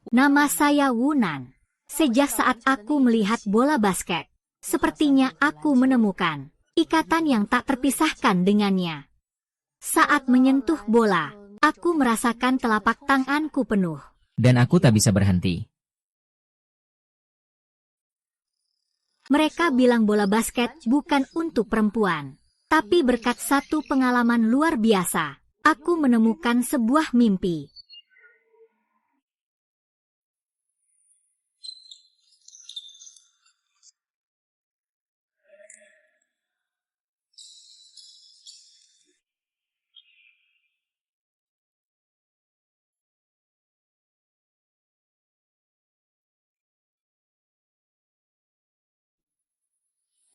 Nama saya Wunan. Sejak saat aku melihat bola basket, sepertinya aku menemukan ikatan yang tak terpisahkan dengannya. Saat menyentuh bola, aku merasakan telapak tanganku penuh. Dan aku tak bisa berhenti. Mereka bilang bola basket bukan untuk perempuan. Tapi berkat satu pengalaman luar biasa, aku menemukan sebuah mimpi.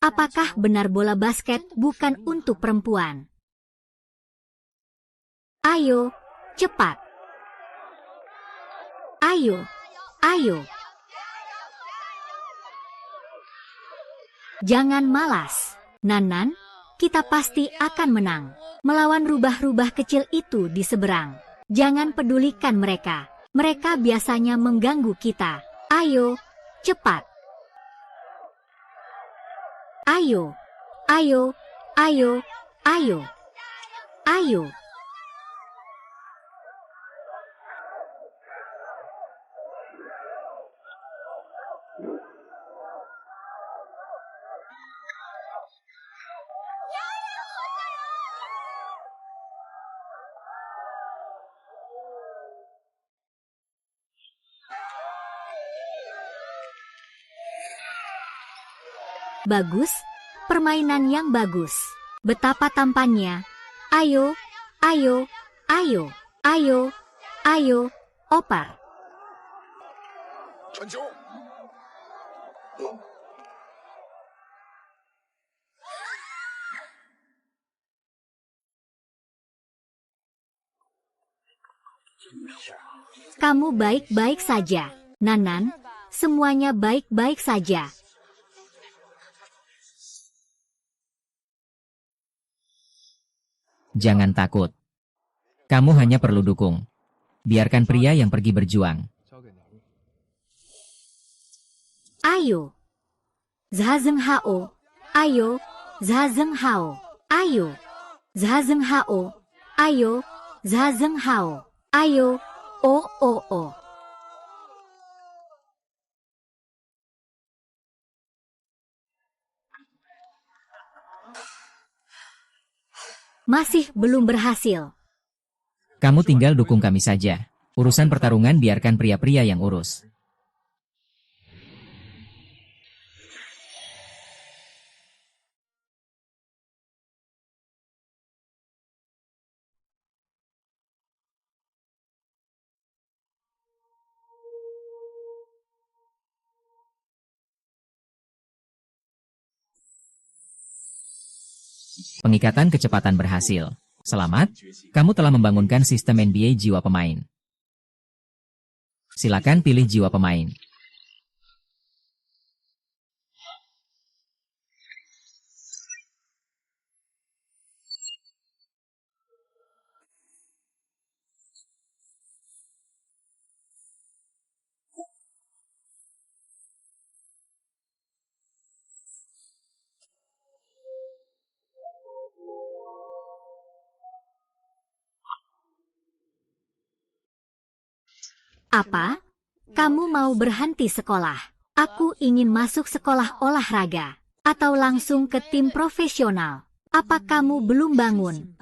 Apakah benar bola basket bukan untuk perempuan? Ayo, cepat. Ayo, ayo. Jangan malas, Nanan. Kita pasti akan menang. Melawan rubah-rubah kecil itu di seberang. Jangan pedulikan mereka. Mereka biasanya mengganggu kita. Ayo, cepat. Ayo, ayo, ayo, ayo, ayo. Bagus, permainan yang bagus. Betapa tampannya. Ayo, ayo, ayo, ayo, ayo, oper. Kamu baik-baik saja, Nanan. Semuanya baik-baik saja. Jangan takut. Kamu hanya perlu dukung. Biarkan pria yang pergi berjuang. Ayo. Zhazeng Hao. Ayo. Zhazeng Hao. Ayo. Zhazeng Hao. Ayo. Zhazeng Hao. Ayo. Oh, oh, oh. Masih belum berhasil. Kamu tinggal dukung kami saja. Urusan pertarungan biarkan pria-pria yang urus. Pengikatan kecepatan berhasil. Selamat, kamu telah membangunkan sistem NBA jiwa pemain. Silakan pilih jiwa pemain. Apa? Kamu mau berhenti sekolah? Aku ingin masuk sekolah olahraga. Atau langsung ke tim profesional. Apa kamu belum bangun?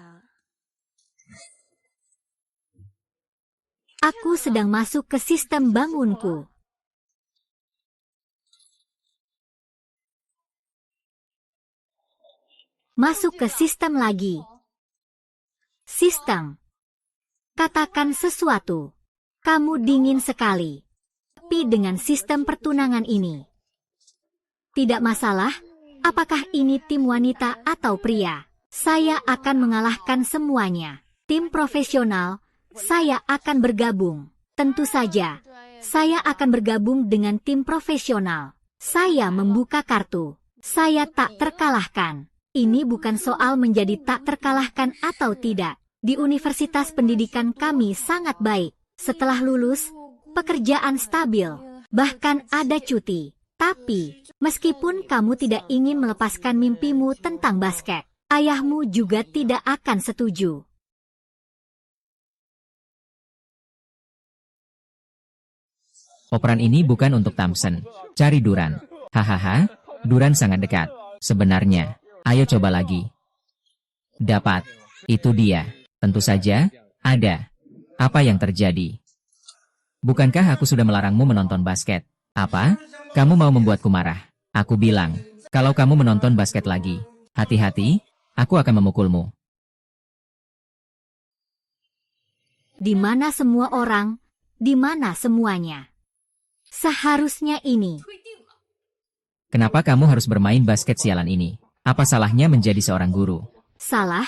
Aku sedang masuk ke sistem bangunku. Masuk ke sistem lagi. Sistem. Katakan sesuatu. Kamu dingin sekali. Tapi dengan sistem pertunangan ini. Tidak masalah, apakah ini tim wanita atau pria. Saya akan mengalahkan semuanya. Tim profesional, saya akan bergabung. Tentu saja, saya akan bergabung dengan tim profesional. Saya membuka kartu. Saya tak terkalahkan. Ini bukan soal menjadi tak terkalahkan atau tidak. Di universitas pendidikan kami sangat baik. Setelah lulus, pekerjaan stabil, bahkan ada cuti. Tapi, meskipun kamu tidak ingin melepaskan mimpimu tentang basket, ayahmu juga tidak akan setuju. Operan ini bukan untuk Thompson. Cari Duran. Hahaha, Duran sangat dekat. Sebenarnya, ayo coba lagi. Dapat. Itu dia. Tentu saja, ada. Apa yang terjadi? Bukankah aku sudah melarangmu menonton basket? Apa? Kamu mau membuatku marah? Aku bilang, kalau kamu menonton basket lagi, hati-hati, aku akan memukulmu. Di mana semua orang? Di mana semuanya? Seharusnya ini. Kenapa kamu harus bermain basket sialan ini? Apa salahnya menjadi seorang guru? Salah,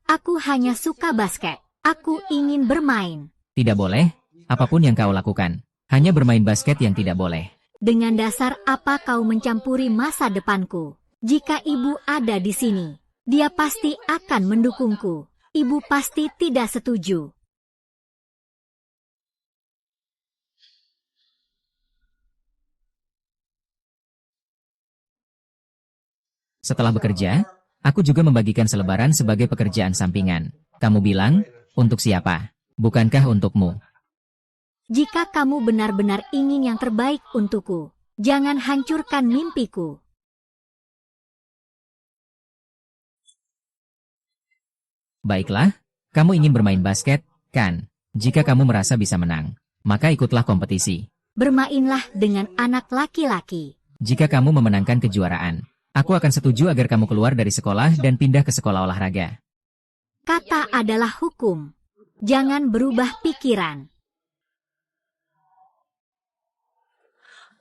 aku hanya suka basket. Aku ingin bermain. Tidak boleh, apapun yang kau lakukan. Hanya bermain basket yang tidak boleh. Dengan dasar apa kau mencampuri masa depanku? Jika ibu ada di sini, dia pasti akan mendukungku. Ibu pasti tidak setuju. Setelah bekerja, aku juga membagikan selebaran sebagai pekerjaan sampingan. Kamu bilang, untuk siapa? Bukankah untukmu? Jika kamu benar-benar ingin yang terbaik untukku, jangan hancurkan mimpiku. Baiklah, kamu ingin bermain basket, kan? Jika kamu merasa bisa menang, maka ikutlah kompetisi. Bermainlah dengan anak laki-laki. Jika kamu memenangkan kejuaraan, aku akan setuju agar kamu keluar dari sekolah dan pindah ke sekolah olahraga. Kata adalah hukum. Jangan berubah pikiran.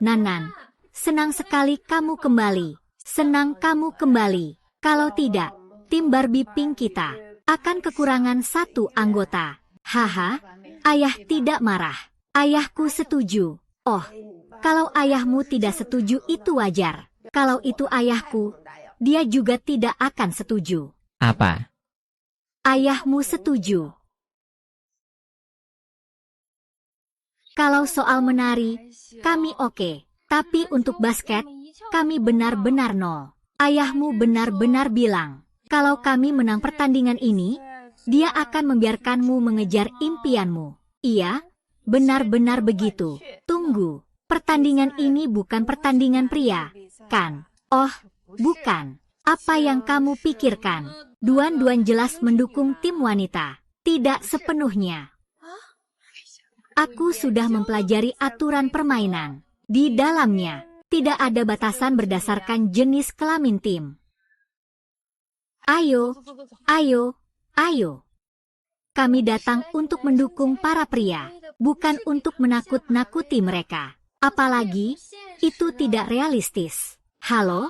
Nanan, senang sekali kamu kembali. Senang kamu kembali. Kalau tidak, tim Barbie Pink kita akan kekurangan satu anggota. Haha, ayah tidak marah. Ayahku setuju. Oh, kalau ayahmu tidak setuju itu wajar. Kalau itu ayahku, dia juga tidak akan setuju. Apa? Ayahmu setuju. Kalau soal menari, kami oke. Tapi untuk basket, kami benar-benar nol. Ayahmu benar-benar bilang, kalau kami menang pertandingan ini, dia akan membiarkanmu mengejar impianmu. Iya, benar-benar begitu. Tunggu, pertandingan ini bukan pertandingan pria, kan? Oh, bukan. Apa yang kamu pikirkan? Duan-duan jelas mendukung tim wanita. Tidak sepenuhnya. Aku sudah mempelajari aturan permainan. Di dalamnya, tidak ada batasan berdasarkan jenis kelamin tim. Ayo, ayo, ayo. Kami datang untuk mendukung para pria, bukan untuk menakut-nakuti mereka. Apalagi, itu tidak realistis. Halo,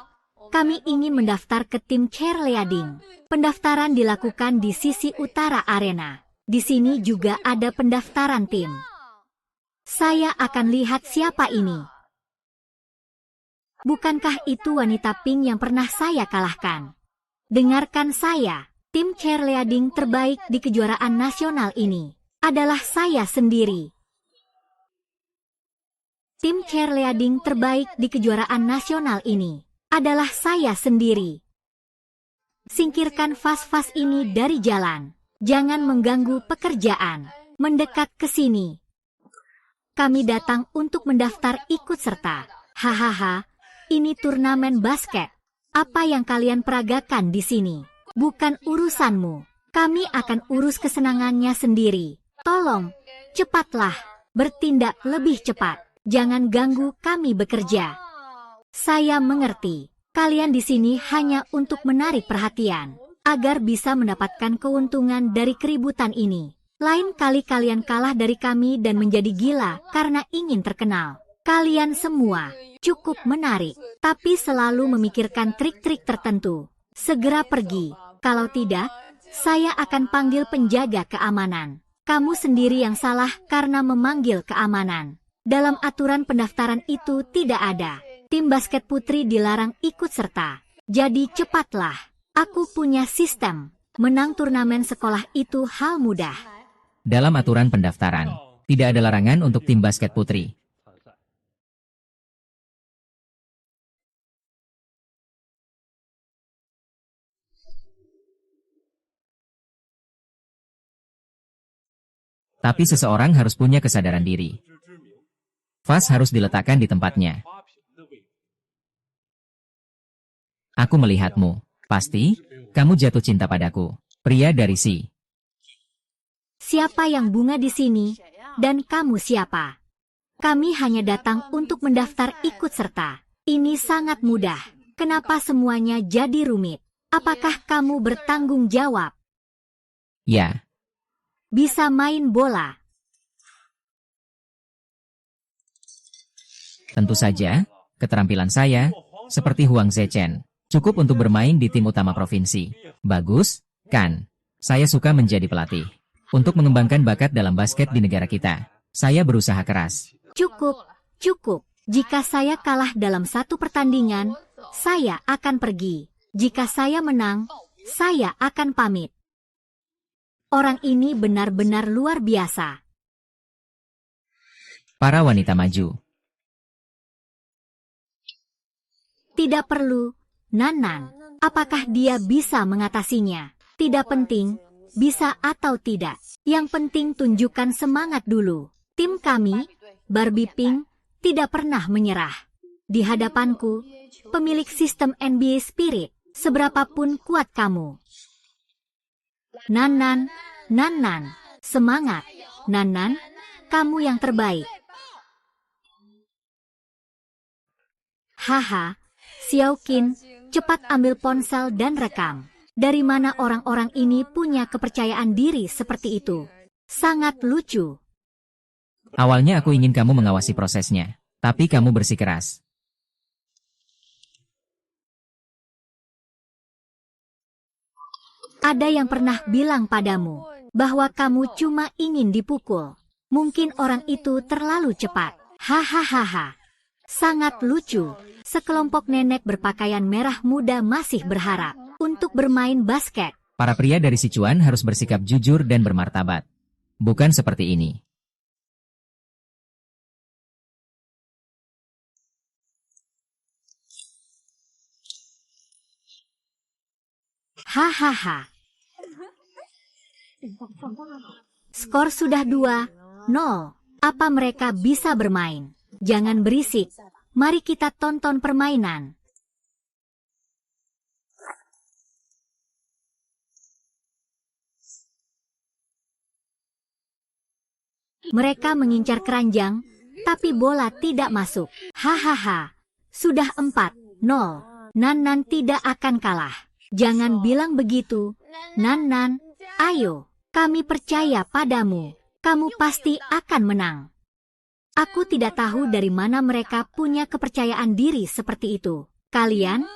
kami ingin mendaftar ke tim cheerleading. Pendaftaran dilakukan di sisi utara arena. Di sini juga ada pendaftaran tim. Saya akan lihat siapa ini. Bukankah itu wanita pink yang pernah saya kalahkan? Dengarkan saya, tim cheerleading terbaik di kejuaraan nasional ini adalah saya sendiri. Tim cheerleading terbaik di kejuaraan nasional ini adalah saya sendiri. Singkirkan vas-vas ini dari jalan. Jangan mengganggu pekerjaan. Mendekat ke sini. Kami datang untuk mendaftar ikut serta. Hahaha, ini turnamen basket. Apa yang kalian peragakan di sini? Bukan urusanmu. Kami akan urus kesenangannya sendiri. Tolong, cepatlah. Bertindak lebih cepat. Jangan ganggu kami bekerja. Saya mengerti. Kalian di sini hanya untuk menarik perhatian. Agar bisa mendapatkan keuntungan dari keributan ini. Lain kali kalian kalah dari kami dan menjadi gila karena ingin terkenal. Kalian semua cukup menarik, tapi selalu memikirkan trik-trik tertentu. Segera pergi, kalau tidak, saya akan panggil penjaga keamanan. Kamu sendiri yang salah karena memanggil keamanan. Dalam aturan pendaftaran itu tidak ada. Tim basket putri dilarang ikut serta. Jadi cepatlah, aku punya sistem. Menang turnamen sekolah itu hal mudah. Dalam aturan pendaftaran, Tidak ada larangan untuk tim basket putri. Tapi seseorang harus punya kesadaran diri. Vas harus diletakkan di tempatnya. Aku melihatmu. Pasti, kamu jatuh cinta padaku. Pria dari Si. Siapa yang bunga di sini? Dan kamu siapa? Kami hanya datang untuk mendaftar ikut serta. Ini sangat mudah. Kenapa semuanya jadi rumit? Apakah kamu bertanggung jawab? Ya, Bisa main bola? tentu saja, keterampilan saya, seperti Huang Zechen, cukup untuk bermain di tim utama provinsi. Bagus, kan? Saya suka menjadi pelatih. Untuk mengembangkan bakat dalam basket di negara kita, saya berusaha keras. Cukup, cukup. Jika saya kalah dalam satu pertandingan, saya akan pergi. Jika saya menang, saya akan pamit. Orang ini benar-benar luar biasa. Para wanita maju. Tidak perlu, Nan-nan. Apakah dia bisa mengatasinya? Tidak penting, bisa atau tidak. Yang penting tunjukkan semangat dulu. Tim kami, Barbie Pink, tidak pernah menyerah. Di hadapanku, pemilik sistem NBA Spirit, seberapapun kuat kamu. Nan-nan, Nan-nan, semangat. Nan-nan, kamu yang terbaik. Haha, Xiaoqin, cepat ambil ponsel dan rekam. Dari mana orang-orang ini punya kepercayaan diri seperti itu? Sangat lucu. Awalnya aku ingin kamu mengawasi prosesnya, tapi kamu bersikeras. Ada yang pernah bilang padamu bahwa kamu cuma ingin dipukul. Mungkin orang itu terlalu cepat. Hahaha. Sangat lucu. Sekelompok nenek berpakaian merah muda masih berharap untuk bermain basket. Para pria dari Sichuan harus bersikap jujur dan bermartabat. Bukan seperti ini. Hahaha. Skor sudah 2-0. Apa mereka bisa bermain? Jangan berisik. Mari kita tonton permainan. Mereka mengincar keranjang, tapi bola tidak masuk. Hahaha. Sudah 4-0. Nan-nan tidak akan kalah. Jangan bilang begitu. Nan-nan, ayo. Kami percaya padamu. Kamu pasti akan menang. Aku tidak tahu dari mana mereka punya kepercayaan diri seperti itu. Kalian,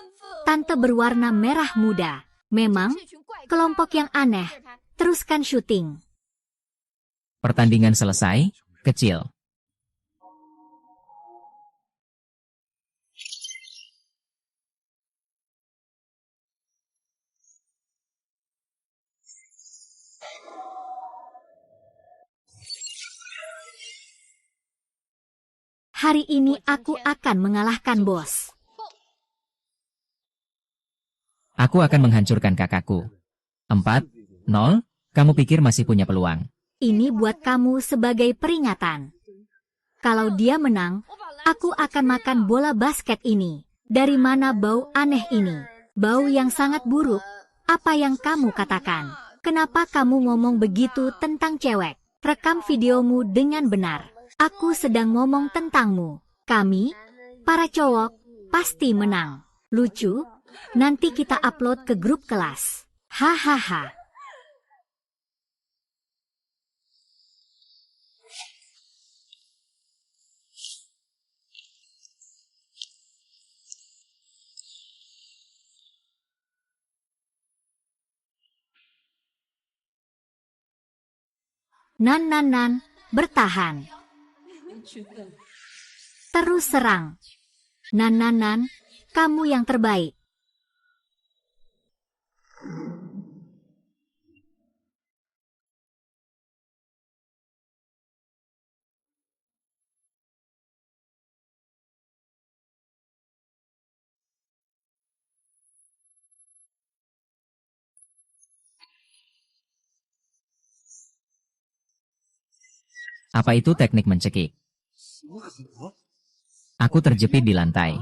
tante berwarna merah muda. Memang, kelompok yang aneh. Teruskan syuting. Pertandingan selesai, kecil. Hari ini aku akan mengalahkan bos. Aku akan menghancurkan kakakku. 4-0, kamu pikir masih punya peluang. Ini buat kamu sebagai peringatan. Kalau dia menang, aku akan makan bola basket ini. Dari mana bau aneh ini? Bau yang sangat buruk. Apa yang kamu katakan? Kenapa kamu ngomong begitu tentang cewek? Rekam videomu dengan benar. Aku sedang ngomong tentangmu. Kami, para cowok, pasti menang. Lucu? Nanti kita upload ke grup kelas. Hahaha. Nan, bertahan. Terus serang. Nan, kamu yang terbaik. Apa itu teknik mencekik? Aku terjepit di lantai.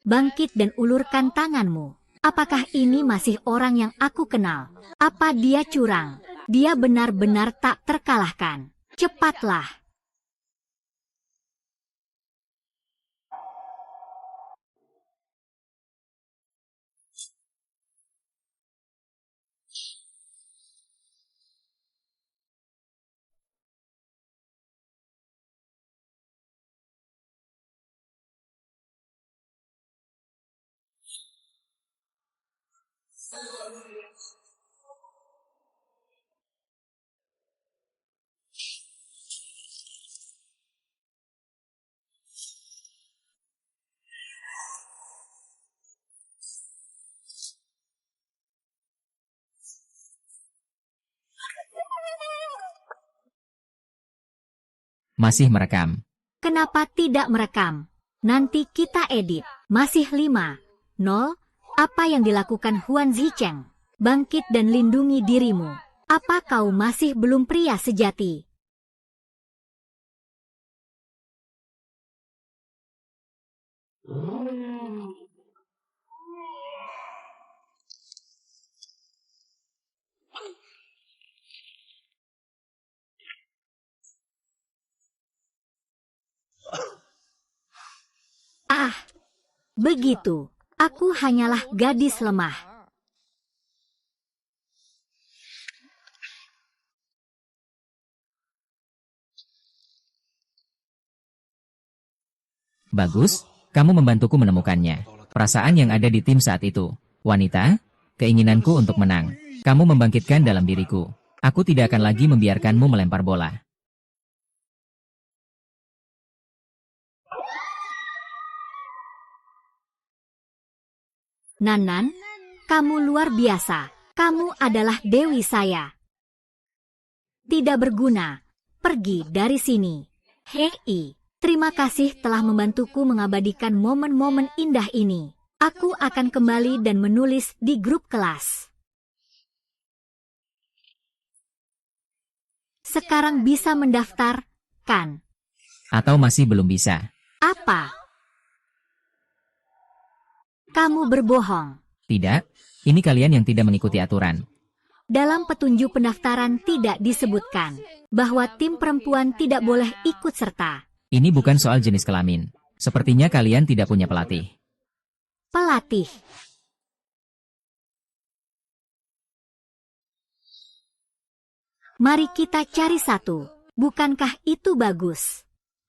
Bangkit dan ulurkan tanganmu. Apakah ini masih orang yang aku kenal? Apa dia curang? Dia benar-benar tak terkalahkan. Cepatlah. Masih merekam. Kenapa tidak merekam? Nanti kita edit. Masih 5, 0. Apa yang dilakukan Huan Zicheng? Bangkit dan lindungi dirimu. Apa kau masih belum pria sejati? Ah, begitu. Aku hanyalah gadis lemah. Bagus, kamu membantuku menemukannya. Perasaan yang ada di tim saat itu. Wanita, keinginanku untuk menang. Kamu membangkitkan dalam diriku. Aku tidak akan lagi membiarkanmu melempar bola. Nan, kamu luar biasa. Kamu adalah dewi saya. Tidak berguna. Pergi dari sini. Hei, terima kasih telah membantuku mengabadikan momen-momen indah ini. Aku akan kembali dan menulis di grup kelas. Sekarang bisa mendaftar, kan? Atau masih belum bisa? Apa? Kamu berbohong. Tidak, ini kalian yang tidak mengikuti aturan. Dalam petunjuk pendaftaran tidak disebutkan bahwa tim perempuan tidak boleh ikut serta. Ini bukan soal jenis kelamin. Sepertinya kalian tidak punya pelatih. Pelatih. Mari kita cari satu. Bukankah itu bagus?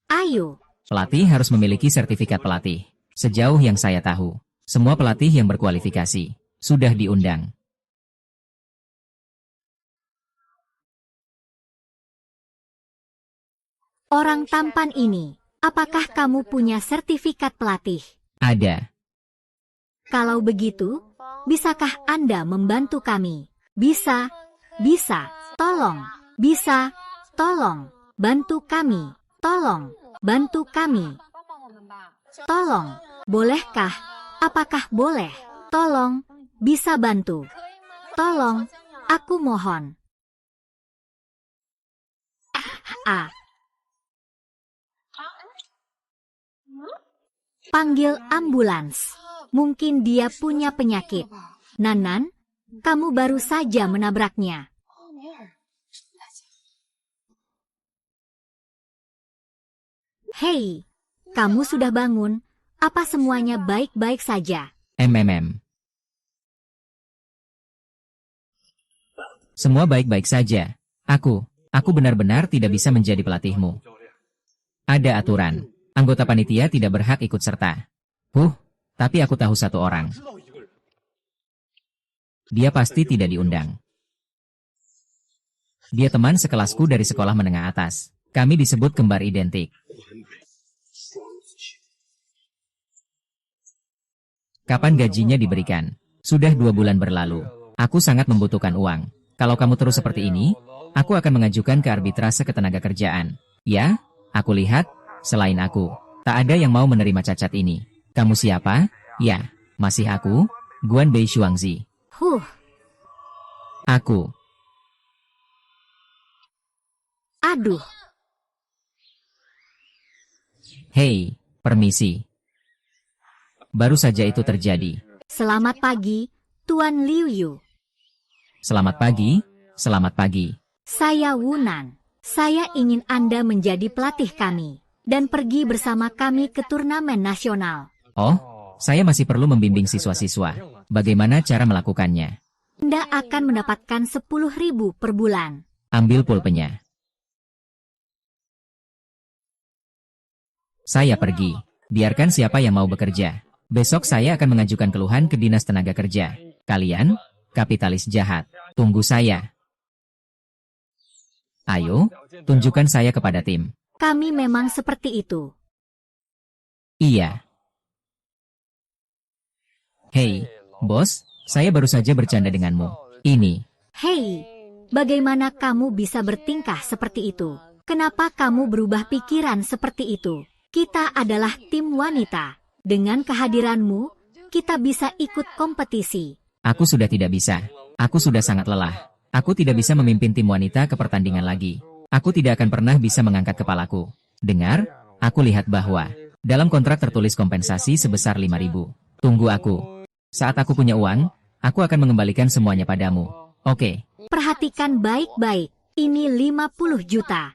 Ayo. Pelatih harus memiliki sertifikat pelatih. Sejauh yang saya tahu, semua pelatih yang berkualifikasi sudah diundang. Orang tampan ini, apakah kamu punya sertifikat pelatih? Ada. Kalau begitu, bisakah Anda membantu kami? Bisa, tolong, bisa, tolong, bantu kami, tolong, bantu kami. Tolong, bolehkah? Apakah boleh? Tolong, bisa bantu. Tolong, aku mohon. Panggil ambulans. Mungkin dia punya penyakit. Nan, kamu baru saja menabraknya. Hei, kamu sudah bangun? Apa semuanya baik-baik saja? Semua baik-baik saja. Aku benar-benar tidak bisa menjadi pelatihmu. Ada aturan. Anggota panitia tidak berhak ikut serta. Tapi aku tahu satu orang. Dia pasti tidak diundang. Dia teman sekelasku dari sekolah menengah atas. Kami disebut kembar identik. Kapan gajinya diberikan? Sudah 2 bulan berlalu. Aku sangat membutuhkan uang. Kalau kamu terus seperti ini, aku akan mengajukan ke arbitrase ketenagakerjaan. Ya, aku lihat, selain aku, tak ada yang mau menerima cacat ini. Kamu siapa? Ya, masih aku, Guan Bei Shuangzi. Aku. Aduh. Hei, permisi. Baru saja itu terjadi. Selamat pagi, Tuan Liu Yu. Selamat pagi, selamat pagi. Saya Wunan. Saya ingin Anda menjadi pelatih kami dan pergi bersama kami ke turnamen nasional. Oh, saya masih perlu membimbing siswa-siswa. Bagaimana cara melakukannya? Anda akan mendapatkan 10.000 per bulan. Ambil pulpennya. Saya pergi. Biarkan siapa yang mau bekerja. Besok saya akan mengajukan keluhan ke Dinas Tenaga Kerja. Kalian, kapitalis jahat. Tunggu saya. Ayo, tunjukkan saya kepada tim. Kami memang seperti itu. Iya. Hei, bos, saya baru saja bercanda denganmu. Ini. Hei, bagaimana kamu bisa bertingkah seperti itu? Kenapa kamu berubah pikiran seperti itu? Kita adalah tim wanita. Dengan kehadiranmu, kita bisa ikut kompetisi. Aku sudah tidak bisa. Aku sudah sangat lelah. Aku tidak bisa memimpin tim wanita ke pertandingan lagi. Aku tidak akan pernah bisa mengangkat kepalaku. Dengar, aku lihat bahwa dalam kontrak tertulis kompensasi sebesar 5.000. Tunggu aku. Saat aku punya uang, aku akan mengembalikan semuanya padamu. Oke. Perhatikan baik-baik. Ini 50 juta.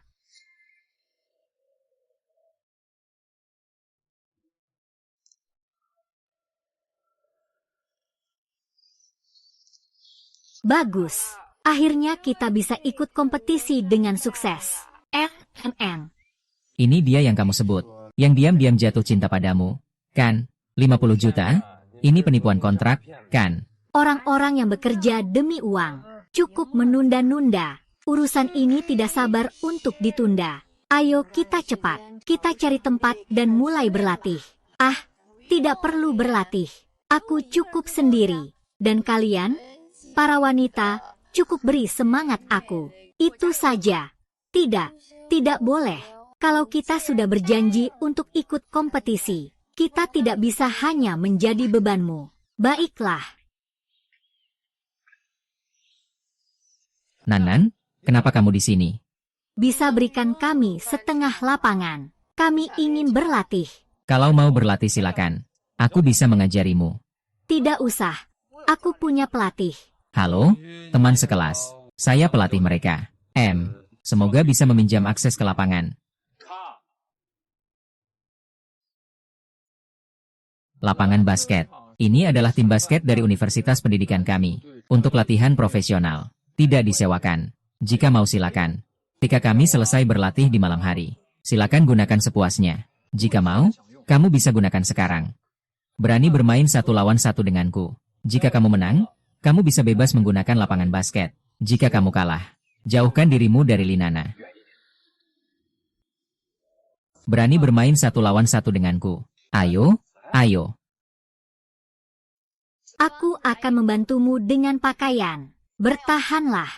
Bagus. Akhirnya kita bisa ikut kompetisi dengan sukses. FMN. Ini dia yang kamu sebut. Yang diam-diam jatuh cinta padamu. Kan? 50 juta? Ini penipuan kontrak, kan? Orang-orang yang bekerja demi uang. Cukup menunda-nunda. Urusan ini tidak sabar untuk ditunda. Ayo kita cepat. Kita cari tempat dan mulai berlatih. Ah, tidak perlu berlatih. Aku cukup sendiri. Dan kalian, para wanita, cukup beri semangat aku. Itu saja. Tidak boleh. Kalau kita sudah berjanji untuk ikut kompetisi, kita tidak bisa hanya menjadi bebanmu. Baiklah. Nanan, kenapa kamu di sini? Bisa berikan kami setengah lapangan. Kami ingin berlatih. Kalau mau berlatih silakan. Aku bisa mengajarimu. Tidak usah. Aku punya pelatih. Halo, teman sekelas. Saya pelatih mereka. Semoga bisa meminjam akses ke lapangan. Lapangan basket. Ini adalah tim basket dari Universitas Pendidikan kami. Untuk latihan profesional. Tidak disewakan. Jika mau silakan. Ketika kami selesai berlatih di malam hari, silakan gunakan sepuasnya. Jika mau, kamu bisa gunakan sekarang. Berani bermain 1 lawan 1 denganku. Jika kamu menang, kamu bisa bebas menggunakan lapangan basket. Jika kamu kalah, jauhkan dirimu dari Linana. Berani bermain 1 lawan 1 denganku. Ayo. Aku akan membantumu dengan pakaian. Bertahanlah.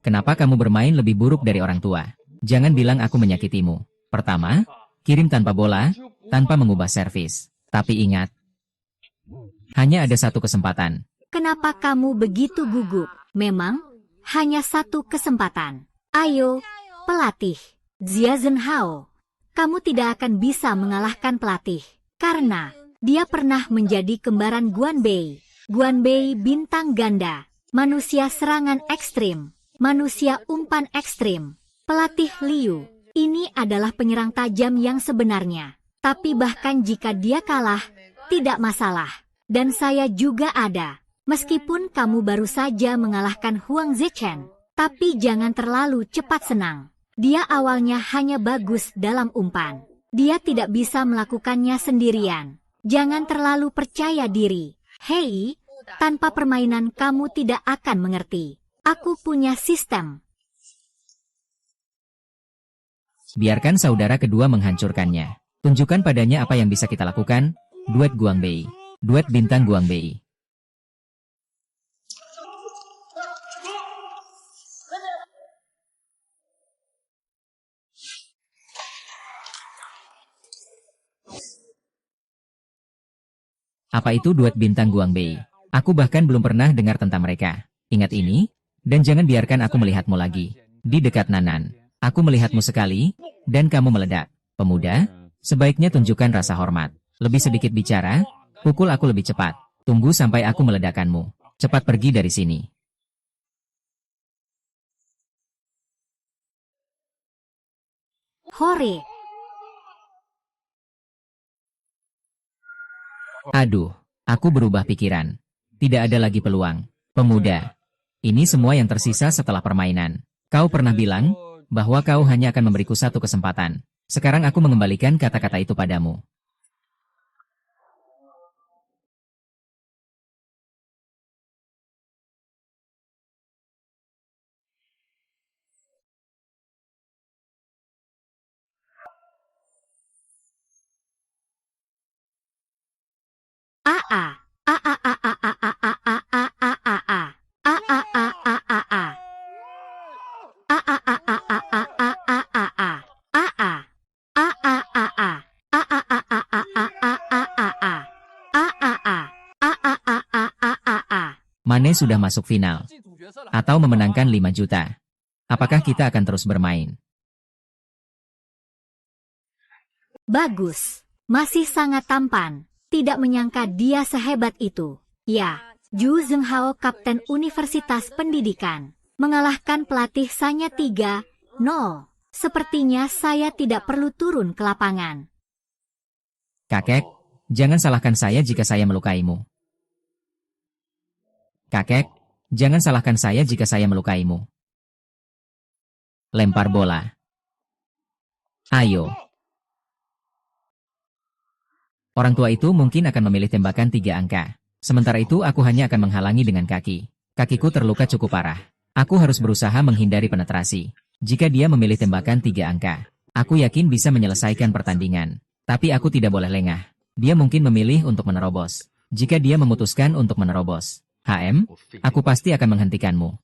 Kenapa kamu bermain lebih buruk dari orang tua? Jangan bilang aku menyakitimu. Pertama, kirim tanpa bola, tanpa mengubah servis. Tapi ingat, hanya ada 1 kesempatan. Kenapa kamu begitu gugup? Memang, hanya 1 kesempatan. Ayo, pelatih. Xia Zhenhao. Kamu tidak akan bisa mengalahkan pelatih. Karena, dia pernah menjadi kembaran Guanbei. Guanbei bintang ganda. Manusia serangan ekstrim. Manusia umpan ekstrim. Pelatih Liu. Ini adalah penyerang tajam yang sebenarnya. Tapi bahkan jika dia kalah, tidak masalah. Dan saya juga ada. Meskipun kamu baru saja mengalahkan Huang Zichen, tapi jangan terlalu cepat senang. Dia awalnya hanya bagus dalam umpan. Dia tidak bisa melakukannya sendirian. Jangan terlalu percaya diri. Hei, tanpa permainan kamu tidak akan mengerti. Aku punya sistem. Biarkan saudara kedua menghancurkannya. Tunjukkan padanya apa yang bisa kita lakukan. Duet Guangbei. Duet bintang Guangbei. Apa itu duet bintang Guangbei? Aku bahkan belum pernah dengar tentang mereka. Ingat ini, dan jangan biarkan aku melihatmu lagi. Di dekat Nanan. Aku melihatmu sekali, dan kamu meledak. Pemuda, sebaiknya tunjukkan rasa hormat. Lebih sedikit bicara, pukul aku lebih cepat. Tunggu sampai aku meledakkanmu. Cepat pergi dari sini. Hore! Aduh, aku berubah pikiran. Tidak ada lagi peluang. Pemuda, ini semua yang tersisa setelah permainan. Kau pernah bilang bahwa kau hanya akan memberiku satu kesempatan. Sekarang aku mengembalikan kata-kata itu padamu. A-A. A-A-A-A-A-A-A-A-A-A. A-A-A-A-A-A. A-A-A-A-A-A-A-A-A. A-A. A-A-A-A. A-A-A-A-A-A-A-A-A. A-A-A. A-A-A-A-A-A-A. Mane sudah masuk final. Atau memenangkan 5 juta. Apakah kita akan terus bermain? Bagus. Masih sangat tampan. Tidak menyangka dia sehebat itu. Ya, Zhu Zhenghao, Kapten Universitas Pendidikan, mengalahkan pelatih Sanya 3-0. Sepertinya saya tidak perlu turun ke lapangan. Kakek, jangan salahkan saya jika saya melukaimu. Kakek, jangan salahkan saya jika saya melukaimu. Lempar bola. Ayo. Orang tua itu mungkin akan memilih tembakan 3 angka. Sementara itu aku hanya akan menghalangi dengan kaki. Kakiku terluka cukup parah. Aku harus berusaha menghindari penetrasi. Jika dia memilih tembakan 3 angka, aku yakin bisa menyelesaikan pertandingan. Tapi aku tidak boleh lengah. Dia mungkin memilih untuk menerobos. Jika dia memutuskan untuk menerobos, HM, aku pasti akan menghentikanmu.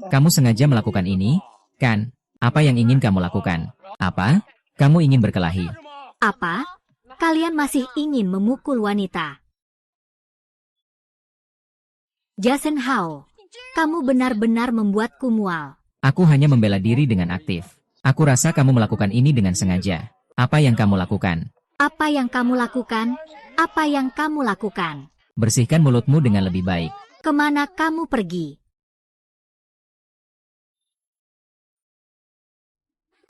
Kamu sengaja melakukan ini, kan? Apa yang ingin kamu lakukan? Apa? Kamu ingin berkelahi? Apa? Kalian masih ingin memukul wanita? Jason Hao, kamu benar-benar membuatku mual. Aku hanya membela diri dengan aktif. Aku rasa kamu melakukan ini dengan sengaja. Apa yang kamu lakukan? Apa yang kamu lakukan? Apa yang kamu lakukan? Bersihkan mulutmu dengan lebih baik. Kemana kamu pergi?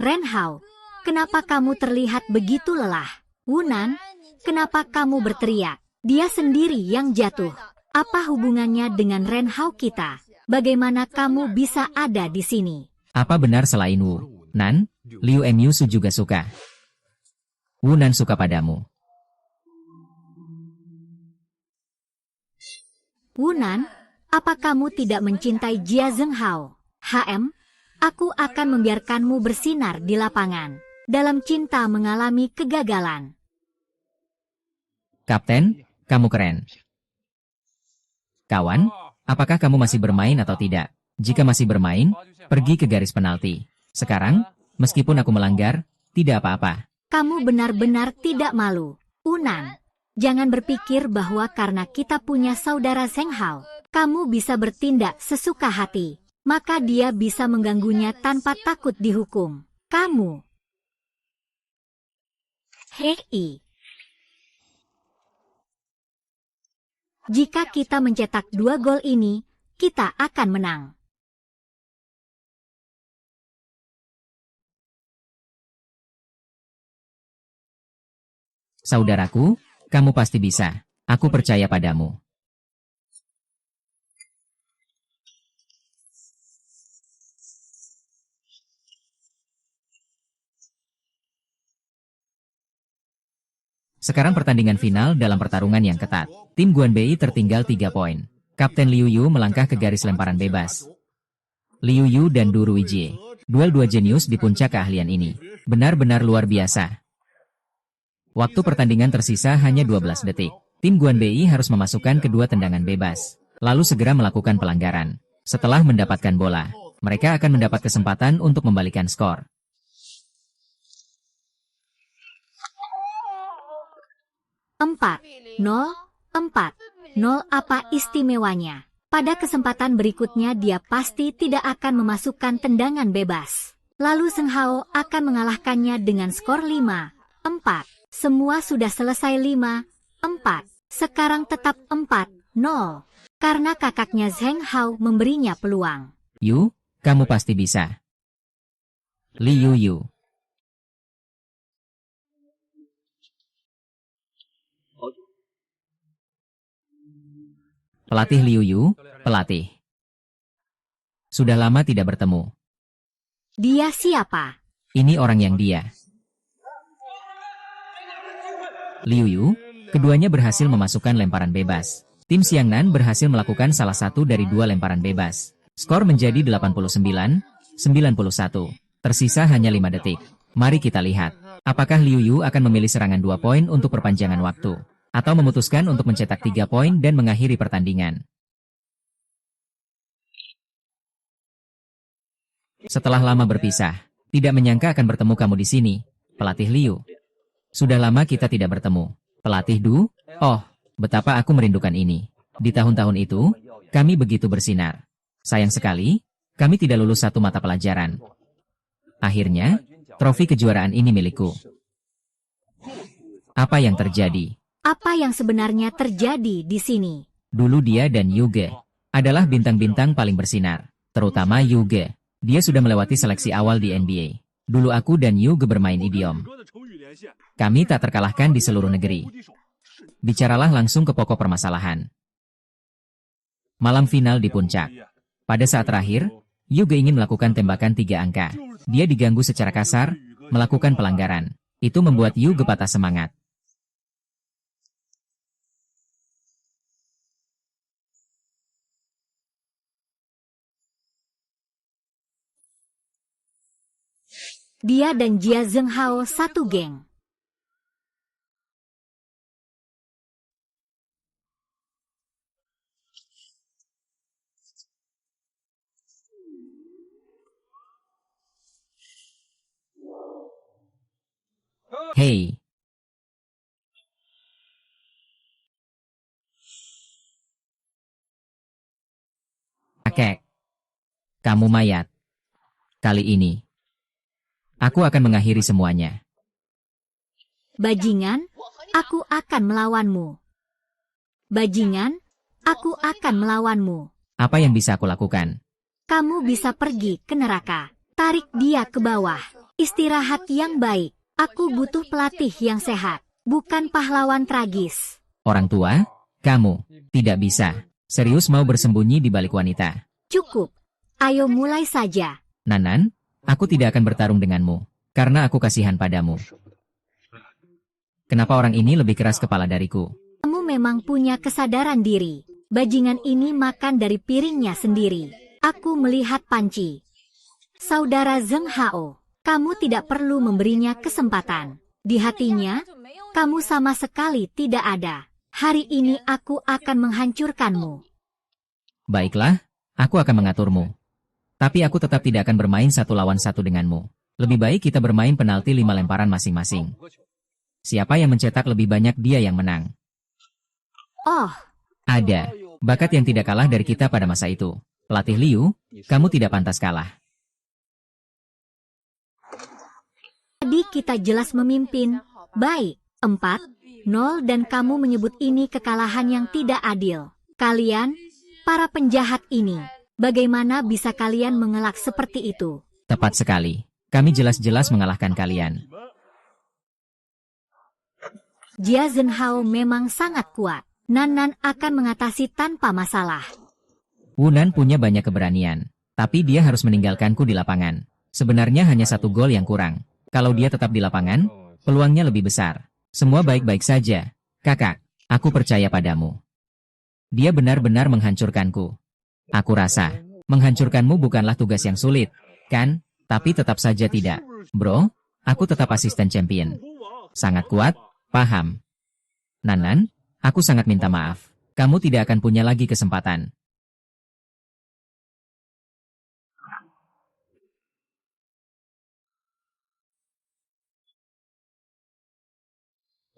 Ren Hao, kenapa kamu terlihat begitu lelah? Wunan, kenapa kamu berteriak? Dia sendiri yang jatuh. Apa hubungannya dengan Ren Hao kita? Bagaimana kamu bisa ada di sini? Apa benar selain Wu Nan, Liu Emyu juga suka? Wu Nan suka padamu. Wunan, apa kamu tidak mencintai Jia Zhenghao? HM, aku akan membiarkanmu bersinar di lapangan. Dalam cinta mengalami kegagalan. Kapten, kamu keren. Kawan, apakah kamu masih bermain atau tidak? Jika masih bermain, pergi ke garis penalti. Sekarang, meskipun aku melanggar, tidak apa-apa. Kamu benar-benar tidak malu. Wunan, jangan berpikir bahwa karena kita punya saudara Zheng Hao, kamu bisa bertindak sesuka hati. Maka dia bisa mengganggunya tanpa takut dihukum. Kamu. Hei. Jika kita mencetak 2 gol ini, kita akan menang. Saudaraku, kamu pasti bisa. Aku percaya padamu. Sekarang pertandingan final dalam pertarungan yang ketat. Tim Guanbei tertinggal 3 poin. Kapten Liu Yu melangkah ke garis lemparan bebas. Liu Yu dan Du Ruijie. Duel 2 jenius di puncak keahlian ini. Benar-benar luar biasa. Waktu pertandingan tersisa hanya 12 detik. Tim Guanbei harus memasukkan kedua tendangan bebas. Lalu segera melakukan pelanggaran. Setelah mendapatkan bola, mereka akan mendapat kesempatan untuk membalikan skor. 4-0, 4-0 apa istimewanya? Pada kesempatan berikutnya dia pasti tidak akan memasukkan tendangan bebas. Lalu Zheng Hao akan mengalahkannya dengan skor 5-4. Semua sudah selesai 5-4. Sekarang tetap 4-0. Karena kakaknya Zheng Hao memberinya peluang. Yu, kamu pasti bisa. Liu Yu. Pelatih Liu Yu, pelatih. Sudah lama tidak bertemu. Dia siapa? Ini orang yang dia. Liu Yu, keduanya berhasil memasukkan lemparan bebas. Tim Xiangnan berhasil melakukan salah satu dari dua lemparan bebas. Skor menjadi 89-91. Tersisa hanya 5 detik. Mari kita lihat. Apakah Liu Yu akan memilih serangan 2 poin untuk perpanjangan waktu? Atau memutuskan untuk mencetak 3 poin dan mengakhiri pertandingan? Setelah lama berpisah, tidak menyangka akan bertemu kamu di sini, pelatih Liu. Sudah lama kita tidak bertemu. Pelatih Du, oh, betapa aku merindukan ini. Di tahun-tahun itu, kami begitu bersinar. Sayang sekali, kami tidak lulus satu mata pelajaran. Akhirnya, trofi kejuaraan ini milikku. Apa yang terjadi? Apa yang sebenarnya terjadi di sini? Dulu dia dan Yuge adalah bintang-bintang paling bersinar, terutama Yuge. Dia sudah melewati seleksi awal di NBA. Dulu aku dan Yuge bermain idiom. Kami tak terkalahkan di seluruh negeri. Bicaralah langsung ke pokok permasalahan. Malam final di puncak. Pada saat terakhir, Yuge ingin melakukan tembakan 3 angka. Dia diganggu secara kasar, melakukan pelanggaran. Itu membuat Yuge patah semangat. Dia dan Jia Zheng Hao satu geng. Hei. Kakek. Kamu mayat. Kali ini, aku akan mengakhiri semuanya. Bajingan, aku akan melawanmu. Bajingan, aku akan melawanmu. Apa yang bisa aku lakukan? Kamu bisa pergi ke neraka. Tarik dia ke bawah. Istirahat yang baik. Aku butuh pelatih yang sehat, bukan pahlawan tragis. Orang tua, kamu tidak bisa. Serius mau bersembunyi di balik wanita? Cukup. Ayo mulai saja. Nanan, aku tidak akan bertarung denganmu, karena aku kasihan padamu. Kenapa orang ini lebih keras kepala dariku? Kamu memang punya kesadaran diri. Bajingan ini makan dari piringnya sendiri. Aku melihat panci. Saudara Zheng Hao, kamu tidak perlu memberinya kesempatan. Di hatinya, kamu sama sekali tidak ada. Hari ini aku akan menghancurkanmu. Baiklah, aku akan mengaturmu. Tapi aku tetap tidak akan bermain 1 lawan 1 denganmu. Lebih baik kita bermain penalti 5 lemparan masing-masing. Siapa yang mencetak lebih banyak dia yang menang. Oh, Ada bakat yang tidak kalah dari kita pada masa itu. Pelatih Liu, kamu tidak pantas kalah. tadi kita jelas memimpin. Baik, 4-0 dan kamu menyebut ini kekalahan yang tidak adil. Kalian, para penjahat ini, bagaimana bisa kalian mengelak seperti itu? Tepat sekali. Kami jelas-jelas mengalahkan kalian. Jia Zhen Hao memang sangat kuat. Nan akan mengatasi tanpa masalah. Wunan punya banyak keberanian, tapi dia harus meninggalkanku di lapangan. Sebenarnya hanya 1 gol yang kurang. Kalau dia tetap di lapangan, peluangnya lebih besar. Semua baik-baik saja. Kakak, aku percaya padamu. Dia benar-benar menghancurkanku. Aku rasa, menghancurkanmu bukanlah tugas yang sulit, kan? Tapi tetap saja tidak. Bro, aku tetap asisten champion. Sangat kuat, paham. Nanan, aku sangat minta maaf. Kamu tidak akan punya lagi kesempatan.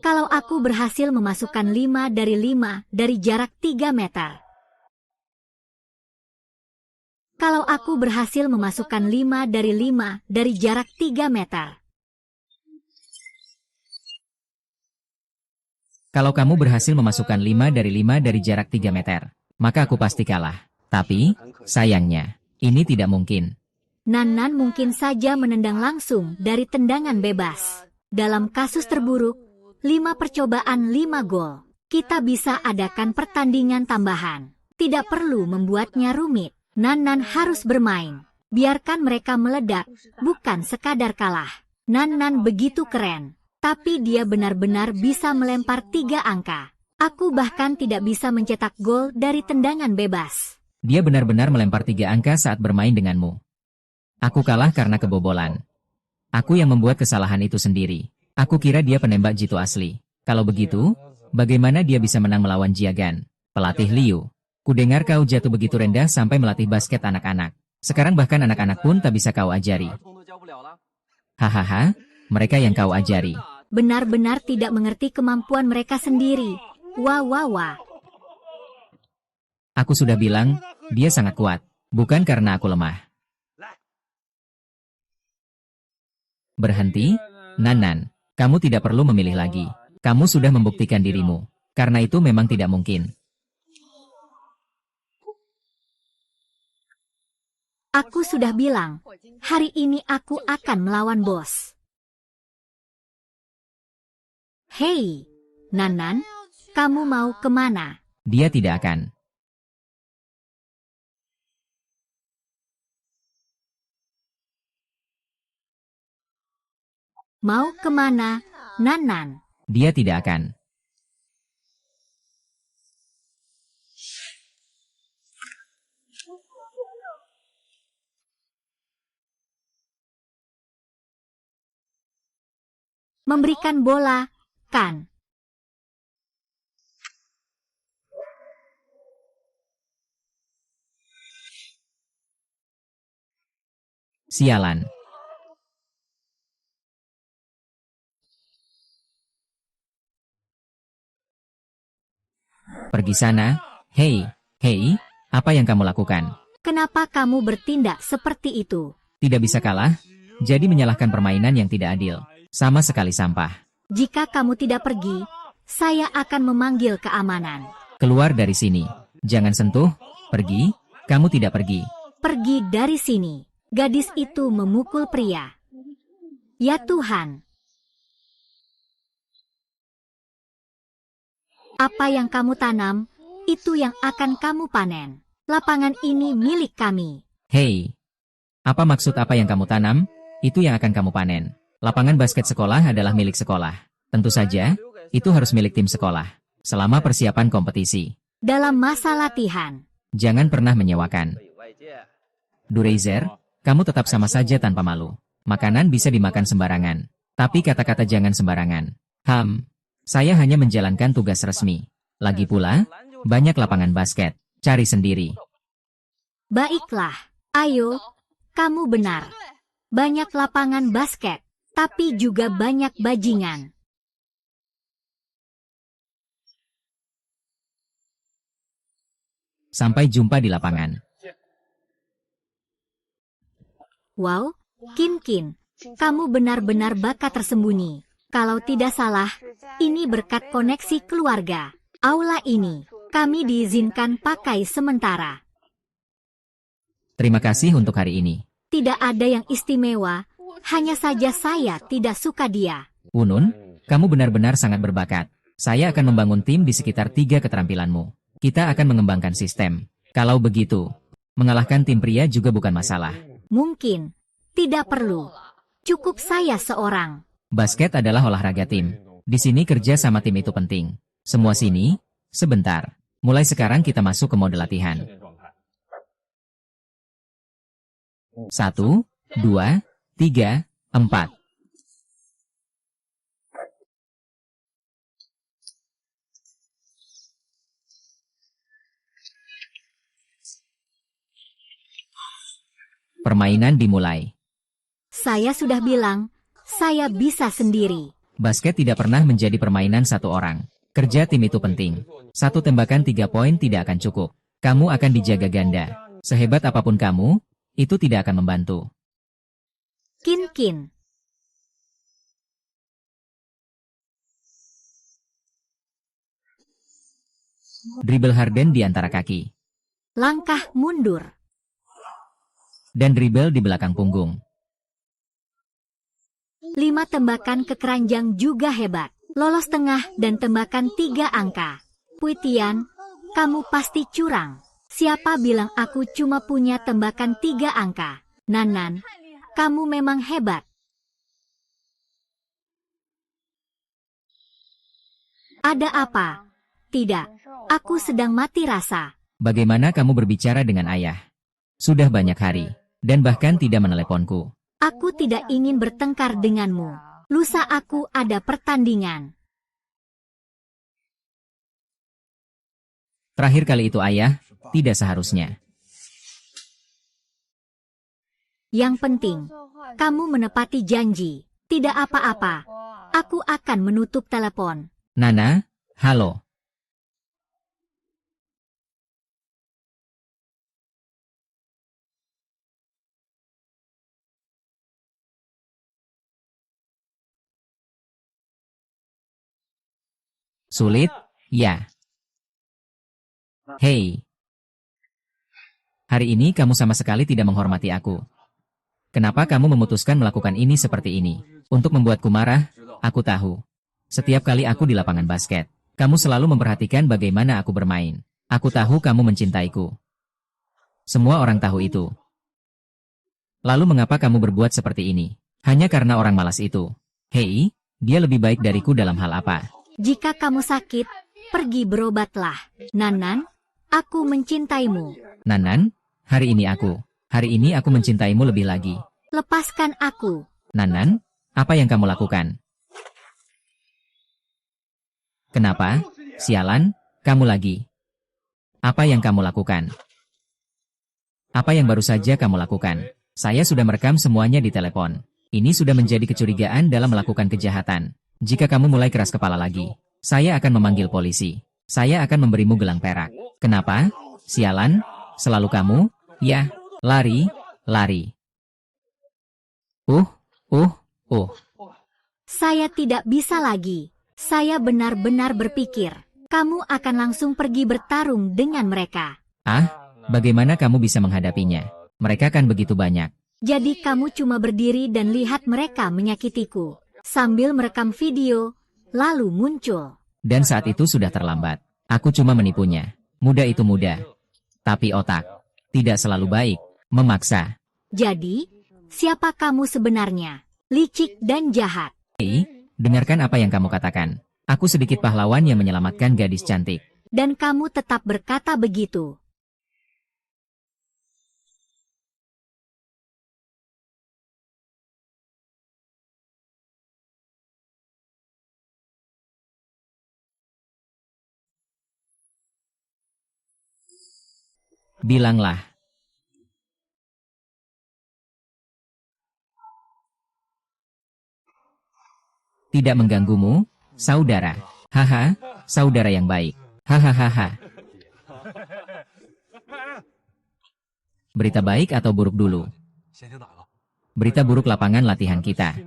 Kalau aku berhasil memasukkan 5 dari jarak 3 meter. Kalau aku berhasil memasukkan 5 dari jarak 3 meter. Kalau kamu berhasil memasukkan 5 dari jarak 3 meter, maka aku pasti kalah. Tapi, sayangnya, ini tidak mungkin. Nan mungkin saja menendang langsung dari tendangan bebas. Dalam kasus terburuk, 5 percobaan 5 gol. Kita bisa adakan pertandingan tambahan. Tidak perlu membuatnya rumit. Nan harus bermain. Biarkan mereka meledak, bukan sekadar kalah. Nan begitu keren. Tapi dia benar-benar bisa melempar 3 angka. Aku bahkan tidak bisa mencetak gol dari tendangan bebas. Dia benar-benar melempar 3 angka saat bermain denganmu. Aku kalah karena kebobolan. Aku yang membuat kesalahan itu sendiri. Aku kira dia penembak jitu asli. Kalau begitu, bagaimana dia bisa menang melawan Jiagan? Pelatih Liu, kudengar kau jatuh begitu rendah sampai melatih basket anak-anak. Sekarang bahkan anak-anak pun tak bisa kau ajari. Hahaha, mereka yang kau ajari. Benar-benar tidak mengerti kemampuan mereka sendiri. Wah. Aku sudah bilang, dia sangat kuat. Bukan karena aku lemah. Berhenti, Nan. Kamu tidak perlu memilih lagi. Kamu sudah membuktikan dirimu. Karena itu memang tidak mungkin. Aku sudah bilang, hari ini aku akan melawan bos. Hei, Nan, kamu mau kemana? Dia tidak akan. Mau kemana, Nan? Dia tidak akan. Memberikan bola, kan? Sialan. Pergi sana. Hei, apa yang kamu lakukan? Kenapa kamu bertindak seperti itu? Tidak bisa kalah, jadi menyalahkan permainan yang tidak adil. Sama sekali sampah. Jika kamu tidak pergi, saya akan memanggil keamanan. Keluar dari sini. Jangan sentuh. Pergi. Kamu tidak pergi. Pergi dari sini. Gadis itu memukul pria. Ya Tuhan. Apa yang kamu tanam, itu yang akan kamu panen. Lapangan ini milik kami. Hei. Apa maksud apa yang kamu tanam? Itu yang akan kamu panen. Lapangan basket sekolah adalah milik sekolah. Tentu saja, itu harus milik tim sekolah. Selama persiapan kompetisi. Dalam masa latihan. Jangan pernah menyewakan. Dureizer, kamu tetap sama saja tanpa malu. Makanan bisa dimakan sembarangan. Tapi kata-kata jangan sembarangan. Saya hanya menjalankan tugas resmi. Lagi pula, banyak lapangan basket. Cari sendiri. Baiklah, ayo. Kamu benar. Banyak lapangan basket, tapi juga banyak bajingan. Sampai jumpa di lapangan. Wow, Kin, kamu benar-benar bakat tersembunyi. Kalau tidak salah, ini berkat koneksi keluarga. Aula ini, kami diizinkan pakai sementara. Terima kasih untuk hari ini. Tidak ada yang istimewa, hanya saja saya tidak suka dia. Unun, kamu benar-benar sangat berbakat. Saya akan membangun tim di sekitar 3 keterampilanmu. Kita akan mengembangkan sistem. Kalau begitu, mengalahkan tim pria juga bukan masalah. Mungkin, tidak perlu. Cukup saya seorang. Basket adalah olahraga tim. Di sini kerja sama tim itu penting. Semua sini, sebentar. Mulai sekarang kita masuk ke mode latihan. 1, 2, 3, 4. Permainan dimulai. Saya sudah bilang, saya bisa sendiri. Basket tidak pernah menjadi permainan satu orang. Kerja tim itu penting. Satu tembakan 3 poin tidak akan cukup. Kamu akan dijaga ganda. Sehebat apapun kamu, itu tidak akan membantu. Kin. Dribble Harden di antara kaki. Langkah mundur. Dan dribble di belakang punggung. 5 tembakan ke keranjang juga hebat. Lolos tengah dan tembakan 3 angka. Puitian, kamu pasti curang. Siapa bilang aku cuma punya tembakan 3 angka? Nan, kamu memang hebat. Ada apa? Tidak, aku sedang mati rasa. Bagaimana kamu berbicara dengan ayah? Sudah banyak hari, dan bahkan tidak meneleponku. Aku tidak ingin bertengkar denganmu. Lusa aku ada pertandingan. Terakhir kali itu ayah, tidak seharusnya. Yang penting, kamu menepati janji. Tidak apa-apa. Aku akan menutup telepon. Nana, halo. Sulit? Ya. Hei. Hari ini kamu sama sekali tidak menghormati aku. Kenapa kamu memutuskan melakukan ini seperti ini? Untuk membuatku marah, aku tahu. Setiap kali aku di lapangan basket, kamu selalu memperhatikan bagaimana aku bermain. Aku tahu kamu mencintaiku. Semua orang tahu itu. Lalu mengapa kamu berbuat seperti ini? Hanya karena orang malas itu. Hei, dia lebih baik dariku dalam hal apa? Jika kamu sakit, pergi berobatlah. Nan, aku mencintaimu. Nan, hari ini aku mencintaimu lebih lagi. Lepaskan aku. Nan, apa yang kamu lakukan? Kenapa? Sialan, kamu lagi. Apa yang kamu lakukan? Apa yang baru saja kamu lakukan? Saya sudah merekam semuanya di telepon. Ini sudah menjadi kecurigaan dalam melakukan kejahatan. Jika kamu mulai keras kepala lagi, saya akan memanggil polisi. Saya akan memberimu gelang perak. Kenapa? Sialan, selalu kamu? Ya, lari. Saya tidak bisa lagi. Saya benar-benar berpikir, kamu akan langsung pergi bertarung dengan mereka. Bagaimana kamu bisa menghadapinya? Mereka kan begitu banyak. Jadi kamu cuma berdiri dan lihat mereka menyakitiku. Sambil merekam video, lalu muncul. Dan saat itu sudah terlambat. Aku cuma menipunya. Muda itu muda. Tapi otak tidak selalu baik. Memaksa. Jadi, siapa kamu sebenarnya? Licik dan jahat. Hei, dengarkan apa yang kamu katakan. Aku sedikit pahlawan yang menyelamatkan gadis cantik. Dan kamu tetap berkata begitu. Bilanglah. Tidak mengganggumu, saudara. Haha, saudara yang baik. Hahaha. Berita baik atau buruk dulu? Berita buruk, lapangan latihan kita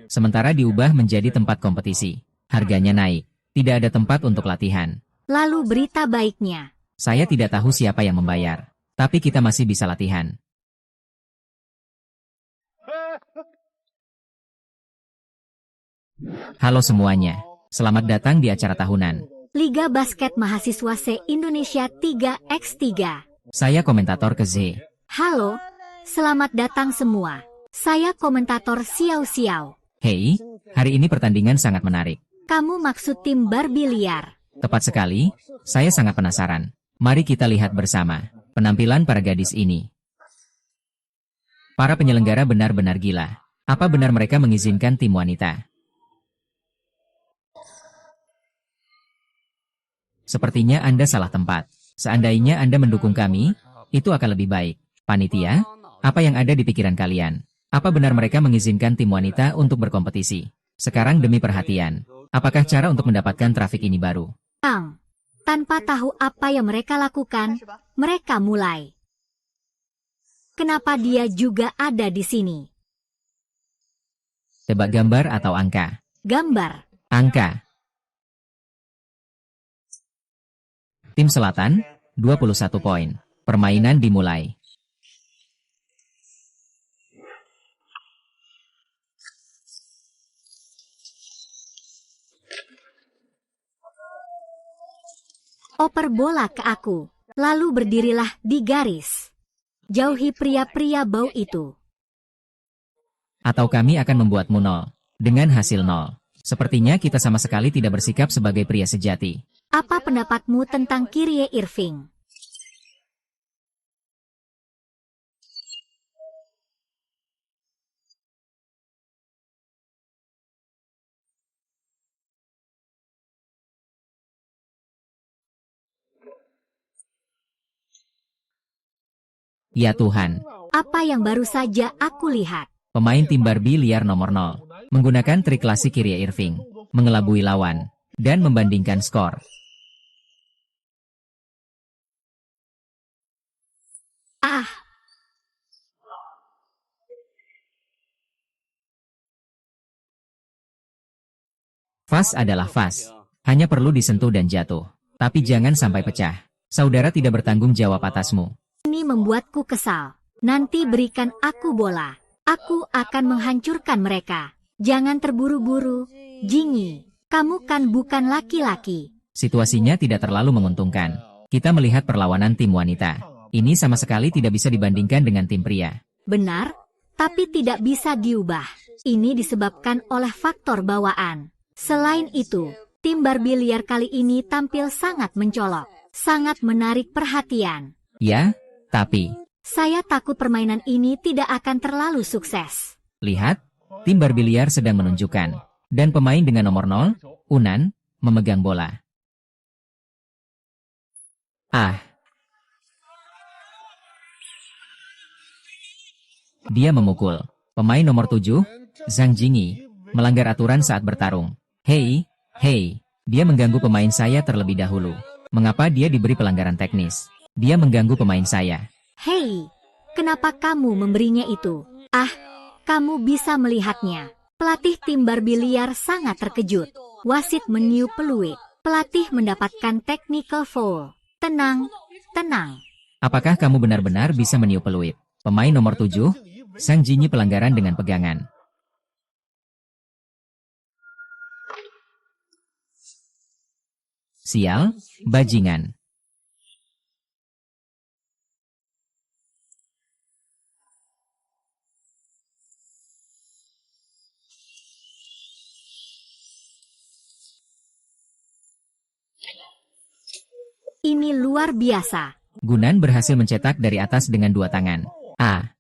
sementara diubah menjadi tempat kompetisi. Harganya naik. Tidak ada tempat untuk latihan. Lalu berita baiknya. Saya tidak tahu siapa yang membayar. Tapi kita masih bisa latihan. Halo semuanya. Selamat datang di acara tahunan Liga Basket Mahasiswa se-Indonesia 3x3. Saya komentator ke Z. Halo, selamat datang semua. Saya komentator Xiao Xiao. Hei, hari ini pertandingan sangat menarik. Kamu maksud tim Barbie liar? Tepat sekali, saya sangat penasaran. Mari kita lihat bersama penampilan para gadis ini. Para penyelenggara benar-benar gila. Apa benar mereka mengizinkan tim wanita? Sepertinya Anda salah tempat. Seandainya Anda mendukung kami, itu akan lebih baik. Panitia, apa yang ada di pikiran kalian? Apa benar mereka mengizinkan tim wanita untuk berkompetisi? Sekarang demi perhatian. Apakah cara untuk mendapatkan trafik ini baru? Tang. Tanpa tahu apa yang mereka lakukan, mereka mulai. Kenapa dia juga ada di sini? Tebak gambar atau angka? Gambar. Angka. Tim Selatan, 21 poin. Permainan dimulai. Oper bola ke aku. Lalu berdirilah di garis. Jauhi pria-pria bau itu. Atau kami akan membuatmu nol. Dengan hasil nol. Sepertinya kita sama sekali tidak bersikap sebagai pria sejati. Apa pendapatmu tentang Kyrie Irving? Ya Tuhan. Apa yang baru saja aku lihat? Pemain tim Barbie liar nomor 0. Menggunakan trik klasik Kyrie Irving. Mengelabui lawan. Dan membandingkan skor. Ah, Vas adalah vas. Hanya perlu disentuh dan jatuh. Tapi jangan sampai pecah. Saudara tidak bertanggung jawab atasmu. ini membuatku kesal. Nanti berikan aku bola. Aku akan menghancurkan mereka. Jangan terburu-buru. Jingy, kamu kan bukan laki-laki. Situasinya tidak terlalu menguntungkan. Kita melihat perlawanan tim wanita. Ini sama sekali tidak bisa dibandingkan dengan tim pria. Benar, tapi tidak bisa diubah. Ini disebabkan oleh faktor bawaan. Selain itu, tim Barbie liar kali ini tampil sangat mencolok. Sangat menarik perhatian. Ya, tapi... Saya takut permainan ini tidak akan terlalu sukses. Lihat, tim Barbie liar sedang menunjukkan. Dan pemain dengan nomor 0, Unan, memegang bola. Ah. Dia memukul. Pemain nomor 7, Zhang Jingy, melanggar aturan saat bertarung. Hei, dia mengganggu pemain saya terlebih dahulu. Mengapa dia diberi pelanggaran teknis? Dia mengganggu pemain saya. Hei, kenapa kamu memberinya itu? Ah, kamu bisa melihatnya. Pelatih tim Barbie liar sangat terkejut. Wasit meniup peluit. Pelatih mendapatkan technical foul. Tenang, tenang. Apakah kamu benar-benar bisa meniup peluit? Pemain nomor 7, Zhang Jingy pelanggaran dengan pegangan. Sial, bajingan. Ini luar biasa. Gunan berhasil mencetak dari atas dengan 2 tangan. Ah.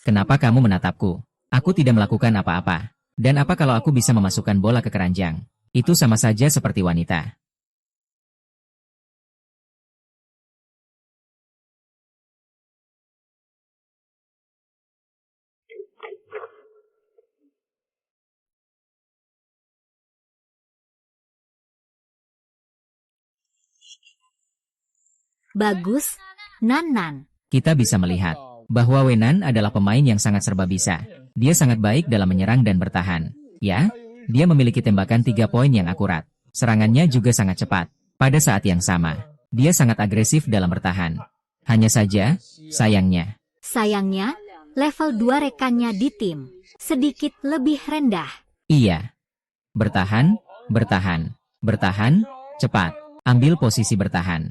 Kenapa kamu menatapku? Aku tidak melakukan apa-apa. Dan apa kalau aku bisa memasukkan bola ke keranjang? Itu sama saja seperti wanita. Bagus, Nan. Kita bisa melihat bahwa Wenan adalah pemain yang sangat serba bisa. Dia sangat baik dalam menyerang dan bertahan. Ya, dia memiliki tembakan 3 poin yang akurat. Serangannya juga sangat cepat. Pada saat yang sama, dia sangat agresif dalam bertahan. Hanya saja, sayangnya. Sayangnya, level 2 rekannya di tim sedikit lebih rendah. Iya. Bertahan, cepat. Ambil posisi bertahan.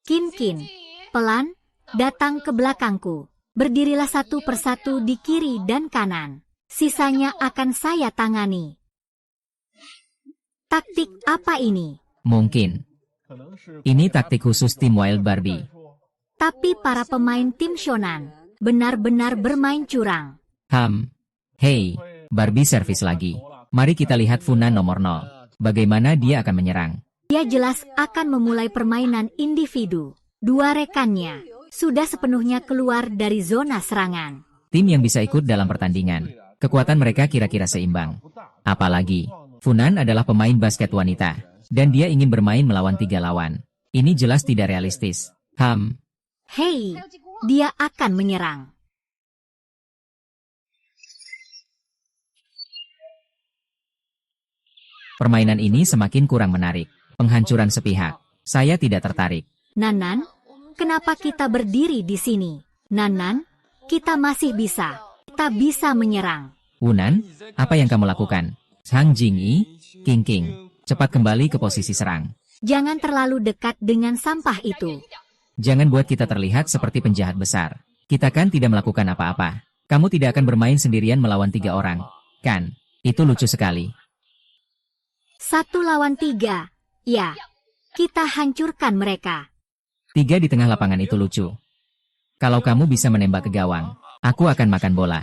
Kin, pelan, datang ke belakangku. Berdirilah satu persatu di kiri dan kanan. Sisanya akan saya tangani. Taktik apa ini? Mungkin. Ini taktik khusus tim Wild Barbie. Tapi para pemain tim Shonan benar-benar bermain curang. Hei, Barbie servis lagi. Mari kita lihat Funan nomor 0. Bagaimana dia akan menyerang. Dia jelas akan memulai permainan individu. Dua rekannya sudah sepenuhnya keluar dari zona serangan. Tim yang bisa ikut dalam pertandingan, kekuatan mereka kira-kira seimbang. Apalagi, Funan adalah pemain basket wanita, dan dia ingin bermain melawan 3 lawan. Ini jelas tidak realistis. Hei, dia akan menyerang. Permainan ini semakin kurang menarik. Penghancuran sepihak. Saya tidak tertarik. Nanan, kenapa kita berdiri di sini? Nanan, kita masih bisa. Kita bisa menyerang. Wunan, apa yang kamu lakukan? Sang Jingyi, King, cepat kembali ke posisi serang. Jangan terlalu dekat dengan sampah itu. Jangan buat kita terlihat seperti penjahat besar. Kita kan tidak melakukan apa-apa. Kamu tidak akan bermain sendirian melawan 3 orang. Kan? Itu lucu sekali. 1 lawan 3. Ya, kita hancurkan mereka. 3 di tengah lapangan itu lucu. Kalau kamu bisa menembak ke gawang, aku akan makan bola.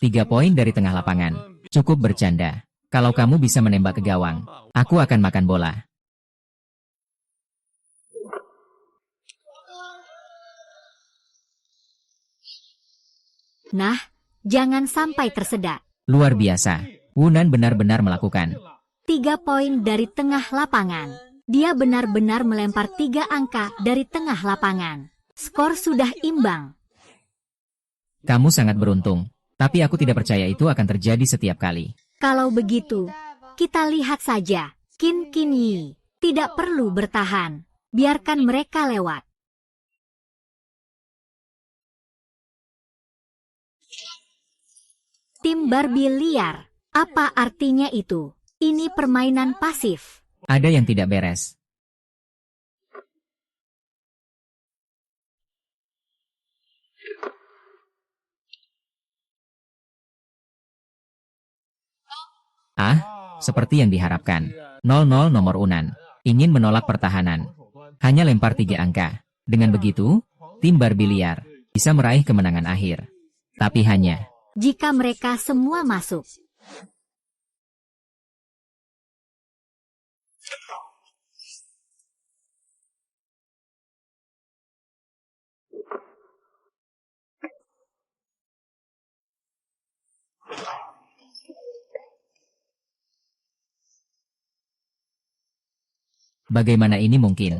3 poin dari tengah lapangan. Cukup bercanda. Kalau kamu bisa menembak ke gawang, aku akan makan bola. Nah, jangan sampai tersedak. Luar biasa. Wunan benar-benar melakukan. 3 poin dari tengah lapangan. Dia benar-benar melempar 3 angka dari tengah lapangan. Skor sudah imbang. Kamu sangat beruntung. Tapi aku tidak percaya itu akan terjadi setiap kali. Kalau begitu, kita lihat saja. Qin Yi tidak perlu bertahan. Biarkan mereka lewat. Tim Barbie liar. Apa artinya itu? Ini permainan pasif. Ada yang tidak beres. Seperti yang diharapkan. 0-0 nomor Unan. Ingin menolak pertahanan. Hanya lempar 3 angka. Dengan begitu, tim Barbie liar bisa meraih kemenangan akhir. Tapi hanya jika mereka semua masuk. Bagaimana ini mungkin?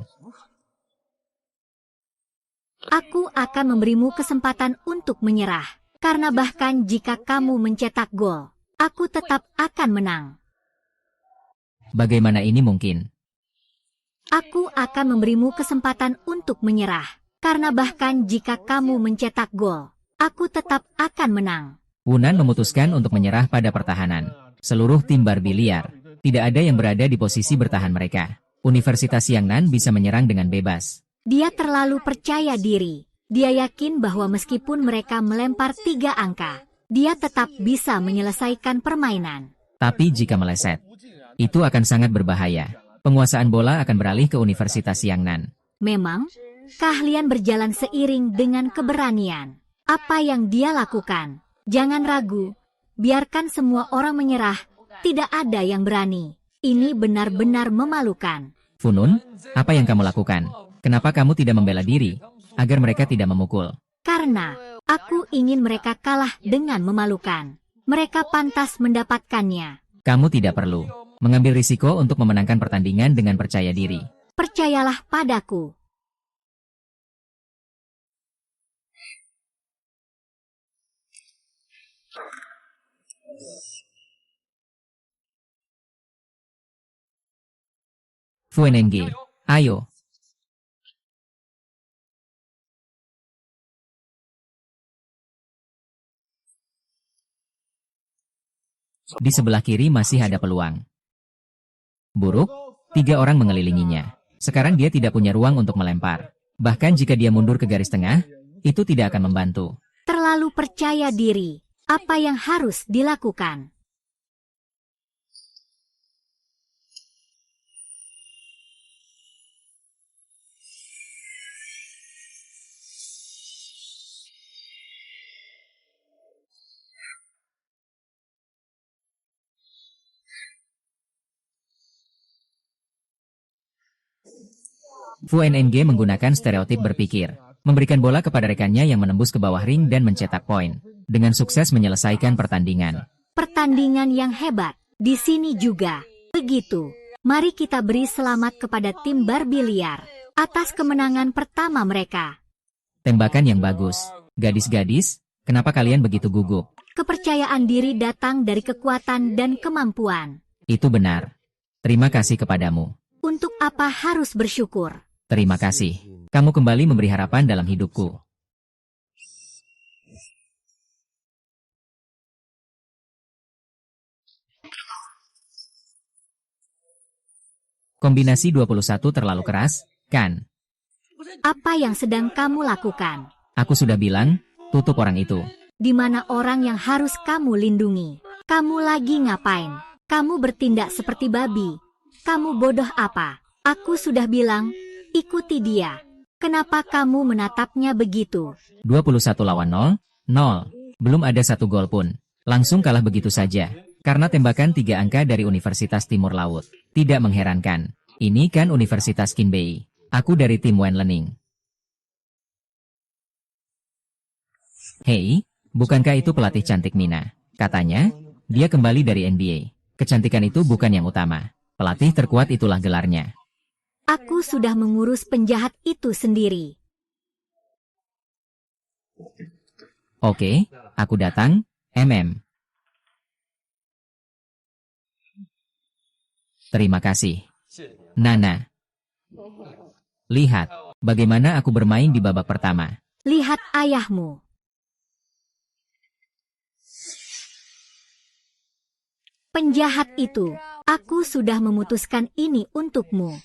Aku akan memberimu kesempatan untuk menyerah. Karena bahkan jika kamu mencetak gol, aku tetap akan menang. Bagaimana ini mungkin? Aku akan memberimu kesempatan untuk menyerah. Karena bahkan jika kamu mencetak gol, aku tetap akan menang. Wunan memutuskan untuk menyerah pada pertahanan. Seluruh tim Barbie liar. Tidak ada yang berada di posisi bertahan mereka. Universitas Yangnan bisa menyerang dengan bebas. Dia terlalu percaya diri. Dia yakin bahwa meskipun mereka melempar 3 angka, dia tetap bisa menyelesaikan permainan. Tapi jika meleset, itu akan sangat berbahaya. Penguasaan bola akan beralih ke Universitas Yangnan. Memang, keahlian berjalan seiring dengan keberanian. Apa yang dia lakukan? Jangan ragu. Biarkan semua orang menyerah. Tidak ada yang berani. Ini benar-benar memalukan. Funun, apa yang kamu lakukan? Kenapa kamu tidak membela diri? Agar mereka tidak memukul. Karena aku ingin mereka kalah dengan memalukan. Mereka pantas mendapatkannya. Kamu tidak perlu mengambil risiko untuk memenangkan pertandingan dengan percaya diri. Percayalah padaku. Fuenengge, ayo. Di sebelah kiri masih ada peluang. Buruk, 3 orang mengelilinginya. Sekarang dia tidak punya ruang untuk melempar. Bahkan jika dia mundur ke garis tengah, itu tidak akan membantu. Terlalu percaya diri. Apa yang harus dilakukan? Fu NNG menggunakan stereotip berpikir, memberikan bola kepada rekannya yang menembus ke bawah ring dan mencetak poin, dengan sukses menyelesaikan pertandingan. Pertandingan yang hebat, di sini juga. Begitu, mari kita beri selamat kepada tim Barbie liar, atas kemenangan pertama mereka. Tembakan yang bagus. Gadis-gadis, kenapa kalian begitu gugup? Kepercayaan diri datang dari kekuatan dan kemampuan. Itu benar. Terima kasih kepadamu. Untuk apa harus bersyukur? Terima kasih. Kamu kembali memberi harapan dalam hidupku. Kombinasi 21 terlalu keras, kan? Apa yang sedang kamu lakukan? Aku sudah bilang, tutup orang itu. Di mana orang yang harus kamu lindungi? Kamu lagi ngapain? Kamu bertindak seperti babi. Kamu bodoh apa? Aku sudah bilang, ikuti dia. Kenapa kamu menatapnya begitu? 21 lawan 0, 0. Belum ada satu gol pun. Langsung kalah begitu saja. Karena tembakan 3 angka dari Universitas Timur Laut. Tidak mengherankan. Ini kan Universitas Kinbei. Aku dari tim Wen Learning. Hei, bukankah itu pelatih cantik Mina? Katanya, dia kembali dari NBA. Kecantikan itu bukan yang utama. Pelatih terkuat itulah gelarnya. Aku sudah mengurus penjahat itu sendiri. Oke, aku datang, Terima kasih. Nana. Lihat, bagaimana aku bermain di babak pertama. Lihat ayahmu. Penjahat itu, aku sudah memutuskan ini untukmu.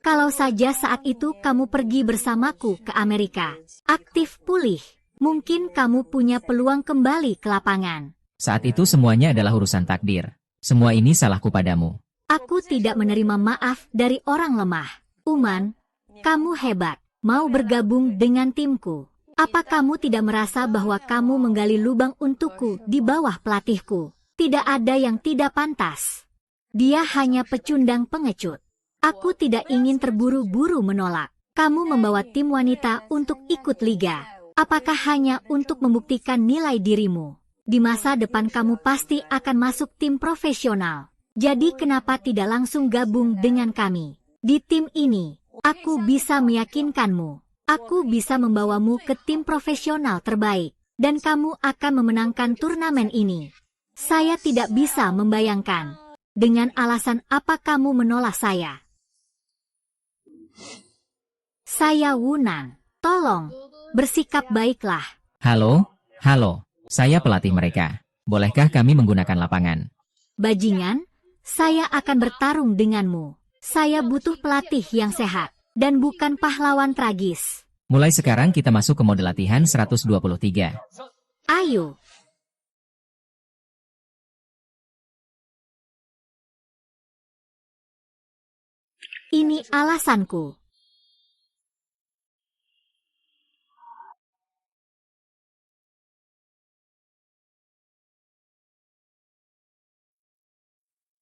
Kalau saja saat itu kamu pergi bersamaku ke Amerika, aktif pulih, mungkin kamu punya peluang kembali ke lapangan. Saat itu semuanya adalah urusan takdir. Semua ini salahku padamu. Aku tidak menerima maaf dari orang lemah. Uman, kamu hebat, mau bergabung dengan timku. Apa kamu tidak merasa bahwa kamu menggali lubang untukku di bawah pelatihku? Tidak ada yang tidak pantas. Dia hanya pecundang pengecut. Aku tidak ingin terburu-buru menolak. Kamu membawa tim wanita untuk ikut liga. Apakah hanya untuk membuktikan nilai dirimu? Di masa depan kamu pasti akan masuk tim profesional. Jadi kenapa tidak langsung gabung dengan kami? Di tim ini, aku bisa meyakinkanmu. Aku bisa membawamu ke tim profesional terbaik. Dan kamu akan memenangkan turnamen ini. Saya tidak bisa membayangkan. Dengan alasan apa kamu menolak saya? Saya Wunan. Tolong, bersikap baiklah. Halo, saya pelatih mereka. Bolehkah kami menggunakan lapangan? Bajingan, saya akan bertarung denganmu. Saya butuh pelatih yang sehat, dan bukan pahlawan tragis. Mulai sekarang kita masuk ke mode latihan 123. Ayo. Ini alasanku.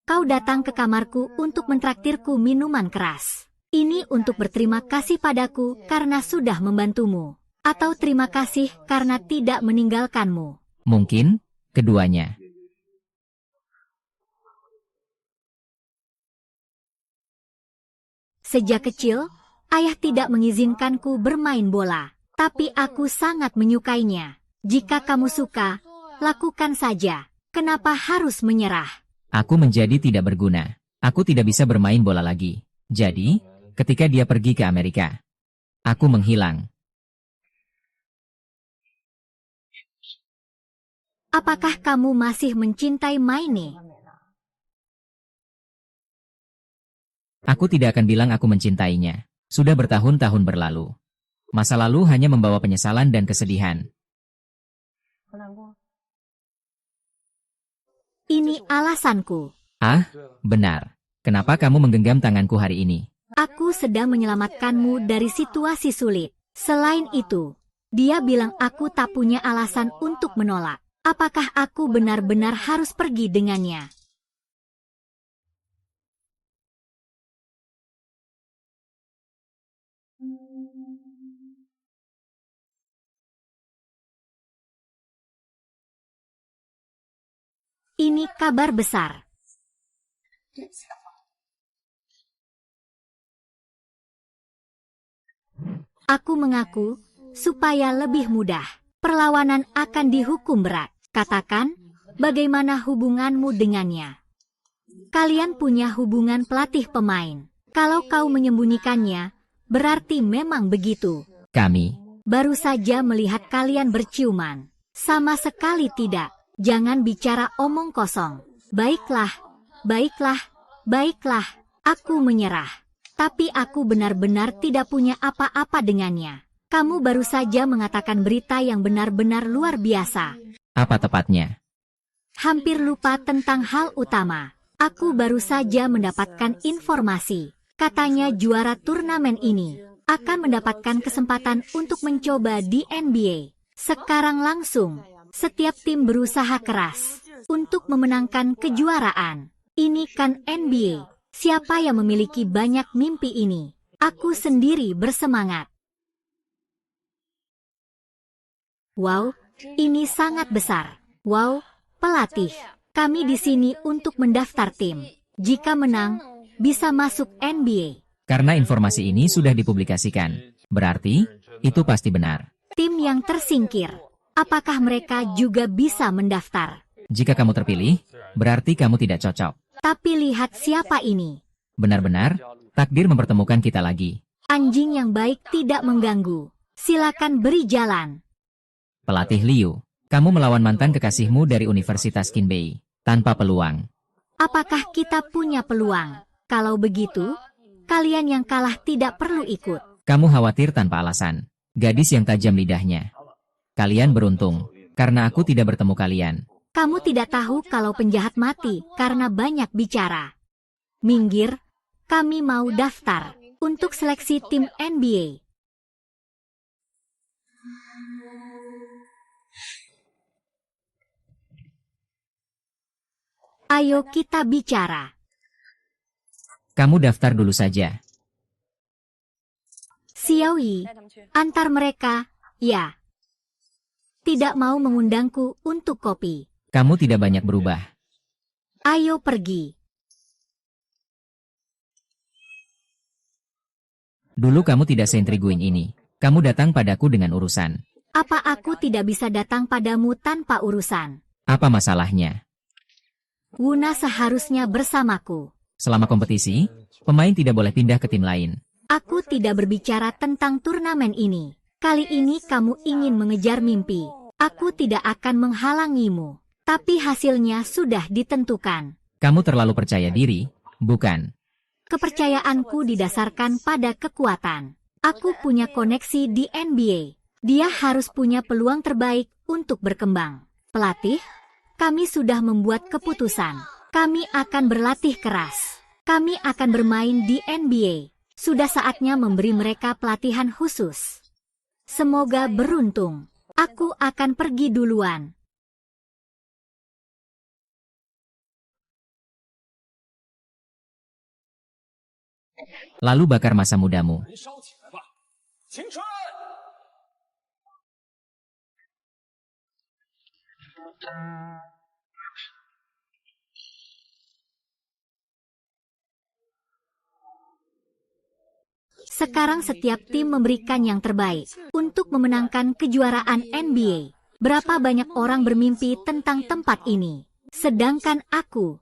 Kau datang ke kamarku untuk mentraktirku minuman keras. Ini untuk berterima kasih padaku karena sudah membantumu. Atau terima kasih karena tidak meninggalkanmu. Mungkin, keduanya. Sejak kecil, ayah tidak mengizinkanku bermain bola. Tapi aku sangat menyukainya. Jika kamu suka, lakukan saja. Kenapa harus menyerah? Aku menjadi tidak berguna. Aku tidak bisa bermain bola lagi. Jadi, ketika dia pergi ke Amerika, aku menghilang. Apakah kamu masih mencintai Maine? Aku tidak akan bilang aku mencintainya. Sudah bertahun-tahun berlalu. Masa lalu hanya membawa penyesalan dan kesedihan. Ini alasanku. Ah, benar. Kenapa kamu menggenggam tanganku hari ini? Aku sedang menyelamatkanmu dari situasi sulit. Selain itu, dia bilang aku tak punya alasan untuk menolak. Apakah aku benar-benar harus pergi dengannya? Ini kabar besar. Aku mengaku, supaya lebih mudah. Perlawanan akan dihukum berat. Katakan, bagaimana hubunganmu dengannya? Kalian punya hubungan pelatih pemain. Kalau kau menyembunyikannya, berarti memang begitu. Kami. Baru saja melihat kalian berciuman. Sama sekali tidak. Jangan bicara omong kosong. Baiklah, baiklah, baiklah. Aku menyerah. Tapi aku benar-benar tidak punya apa-apa dengannya. Kamu baru saja mengatakan berita yang benar-benar luar biasa. Apa tepatnya? Hampir lupa tentang hal utama. Aku baru saja mendapatkan informasi. Katanya juara turnamen ini akan mendapatkan kesempatan untuk mencoba di NBA. Sekarang langsung, setiap tim berusaha keras untuk memenangkan kejuaraan. Ini kan NBA. Siapa yang memiliki banyak mimpi ini? Aku sendiri bersemangat. Wow, ini sangat besar. Wow, pelatih. Kami di sini untuk mendaftar tim. Jika menang, bisa masuk NBA. Karena informasi ini sudah dipublikasikan. Berarti, itu pasti benar. Tim yang tersingkir, apakah mereka juga bisa mendaftar? Jika kamu terpilih, berarti kamu tidak cocok. Tapi lihat siapa ini. Benar-benar, takdir mempertemukan kita lagi. Anjing yang baik tidak mengganggu. Silakan beri jalan. Pelatih Liu, kamu melawan mantan kekasihmu dari Universitas Kinbei, tanpa peluang. Apakah kita punya peluang? Kalau begitu, kalian yang kalah tidak perlu ikut. Kamu khawatir tanpa alasan. Gadis yang tajam lidahnya. Kalian beruntung, karena aku tidak bertemu kalian. Kamu tidak tahu kalau penjahat mati karena banyak bicara. Minggir, kami mau daftar untuk seleksi tim NBA. Ayo kita bicara. Kamu daftar dulu saja. Xiaoyi, antar mereka, ya. Tidak mau mengundangku untuk kopi. Kamu tidak banyak berubah. Ayo pergi. Dulu kamu tidak seintriguing ini. Kamu datang padaku dengan urusan. Apa aku tidak bisa datang padamu tanpa urusan? Apa masalahnya? Wuna seharusnya bersamaku. Selama kompetisi, pemain tidak boleh pindah ke tim lain. Aku tidak berbicara tentang turnamen ini. Kali ini kamu ingin mengejar mimpi. Aku tidak akan menghalangimu. Tapi hasilnya sudah ditentukan. Kamu terlalu percaya diri, bukan? Kepercayaanku didasarkan pada kekuatan. Aku punya koneksi di NBA. Dia harus punya peluang terbaik untuk berkembang. Pelatih, kami sudah membuat keputusan. Kami akan berlatih keras. Kami akan bermain di NBA. Sudah saatnya memberi mereka pelatihan khusus. Semoga beruntung. Aku akan pergi duluan. Lalu bakar masa mudamu. Sekarang setiap tim memberikan yang terbaik untuk memenangkan kejuaraan NBA. Berapa banyak orang bermimpi tentang tempat ini. Sedangkan aku,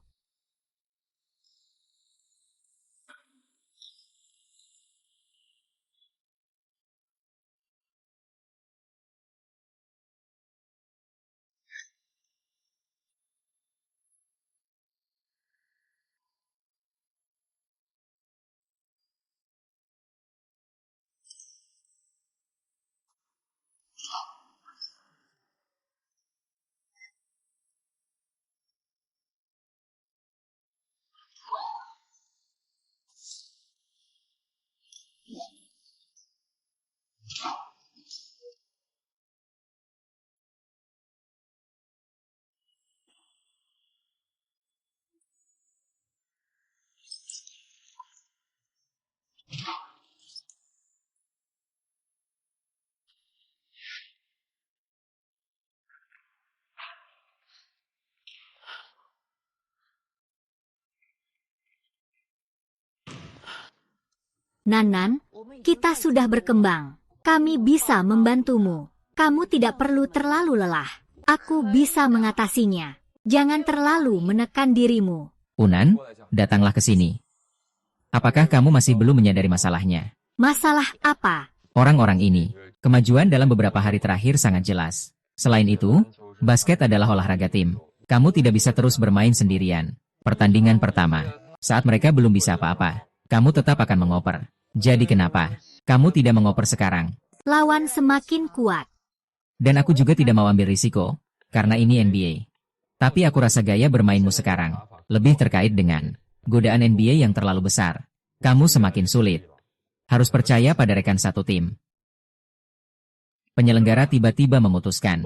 Nanan, kita sudah berkembang. Kami bisa membantumu. Kamu tidak perlu terlalu lelah. Aku bisa mengatasinya. Jangan terlalu menekan dirimu. Unan, datanglah ke sini. Apakah kamu masih belum menyadari masalahnya? Masalah apa? Orang-orang ini, kemajuan dalam beberapa hari terakhir sangat jelas. Selain itu, basket adalah olahraga tim. Kamu tidak bisa terus bermain sendirian. Pertandingan pertama, saat mereka belum bisa apa-apa, kamu tetap akan mengoper. Jadi kenapa kamu tidak mengoper sekarang? Lawan semakin kuat. Dan aku juga tidak mau ambil risiko, karena ini NBA. Tapi aku rasa gaya bermainmu sekarang lebih terkait dengan godaan NBA yang terlalu besar. Kamu semakin sulit. Harus percaya pada rekan satu tim. Penyelenggara tiba-tiba memutuskan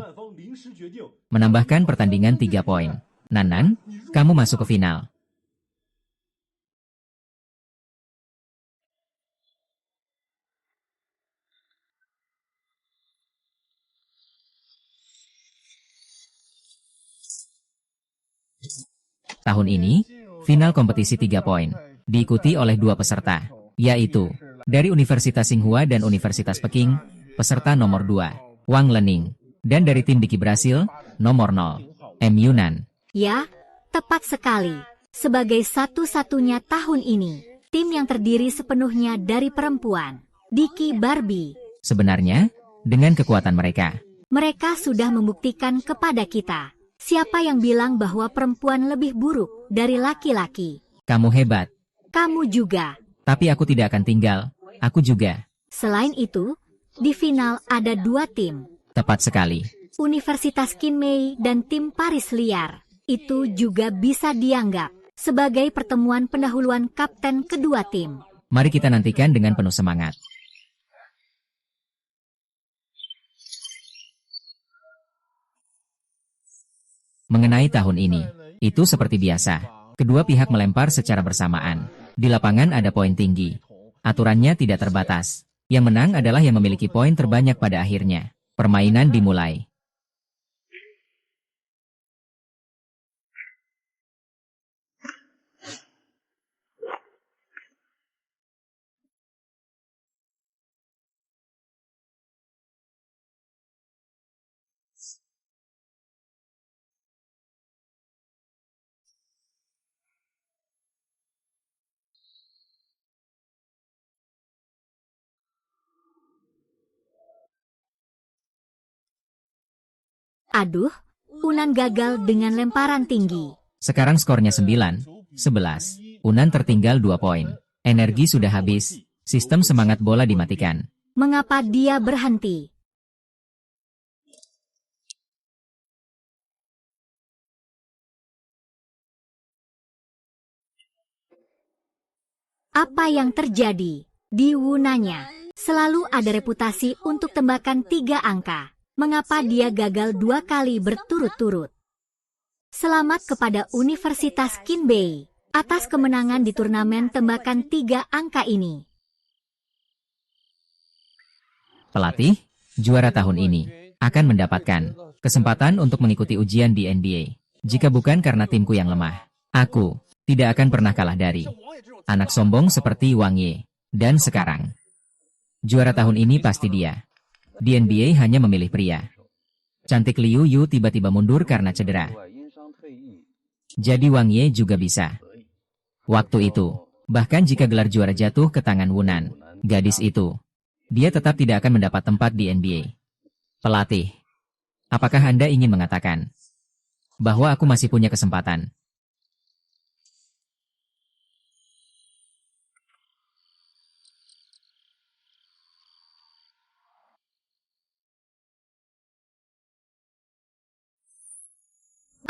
menambahkan pertandingan 3 poin. Nanan, kamu masuk ke final. Tahun ini, final kompetisi 3 poin, diikuti oleh 2 peserta, yaitu dari Universitas Tsinghua dan Universitas Peking, peserta nomor 2, Wang Lening, dan dari tim Diki Brasil, nomor 0, M. Yunan. Ya, tepat sekali. Sebagai satu-satunya tahun ini, tim yang terdiri sepenuhnya dari perempuan, Diki Barbie. Sebenarnya, dengan kekuatan mereka sudah membuktikan kepada kita. Siapa yang bilang bahwa perempuan lebih buruk dari laki-laki? Kamu hebat. Kamu juga. Tapi aku tidak akan tinggal. Aku juga. Selain itu, di final ada 2 tim. Tepat sekali. Universitas Kinmei dan tim Paris Liar. Itu juga bisa dianggap sebagai pertemuan pendahuluan kapten kedua tim. Mari kita nantikan dengan penuh semangat. Mengenai tahun ini, itu seperti biasa. Kedua pihak melempar secara bersamaan. Di lapangan ada poin tinggi. Aturannya tidak terbatas. Yang menang adalah yang memiliki poin terbanyak pada akhirnya. Permainan dimulai. Aduh, Unan gagal dengan lemparan tinggi. Sekarang skornya 9-11. Unan tertinggal 2 poin. Energi sudah habis. Sistem semangat bola dimatikan. Mengapa dia berhenti? Apa yang terjadi? Di Wunanya, selalu ada reputasi untuk tembakan 3 angka. Mengapa dia gagal 2 kali berturut-turut? Selamat kepada Universitas Kinmei atas kemenangan di turnamen tembakan 3 angka ini. Pelatih, juara tahun ini, akan mendapatkan kesempatan untuk mengikuti ujian di NBA. Jika bukan karena timku yang lemah, aku tidak akan pernah kalah dari anak sombong seperti Wang Ye. Dan sekarang, juara tahun ini pasti dia. Di NBA hanya memilih pria. Cantik Liu Yu tiba-tiba mundur karena cedera. Jadi Wang Ye juga bisa. Waktu itu, bahkan jika gelar juara jatuh ke tangan Wunan, gadis itu, dia tetap tidak akan mendapat tempat di NBA. Pelatih, apakah Anda ingin mengatakan bahwa aku masih punya kesempatan?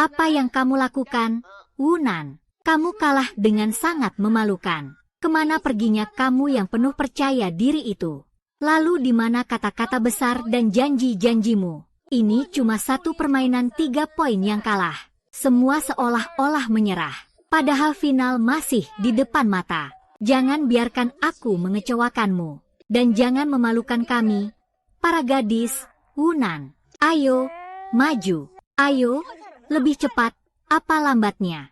Apa yang kamu lakukan, Wunan? Kamu kalah dengan sangat memalukan. Kemana perginya kamu yang penuh percaya diri itu? Lalu di mana kata-kata besar dan janji-janjimu? Ini cuma satu permainan 3 poin yang kalah. Semua seolah-olah menyerah. Padahal final masih di depan mata. Jangan biarkan aku mengecewakanmu. Dan jangan memalukan kami. Para gadis, Wunan. Ayo, maju. Ayo. Lebih cepat, apa lambatnya?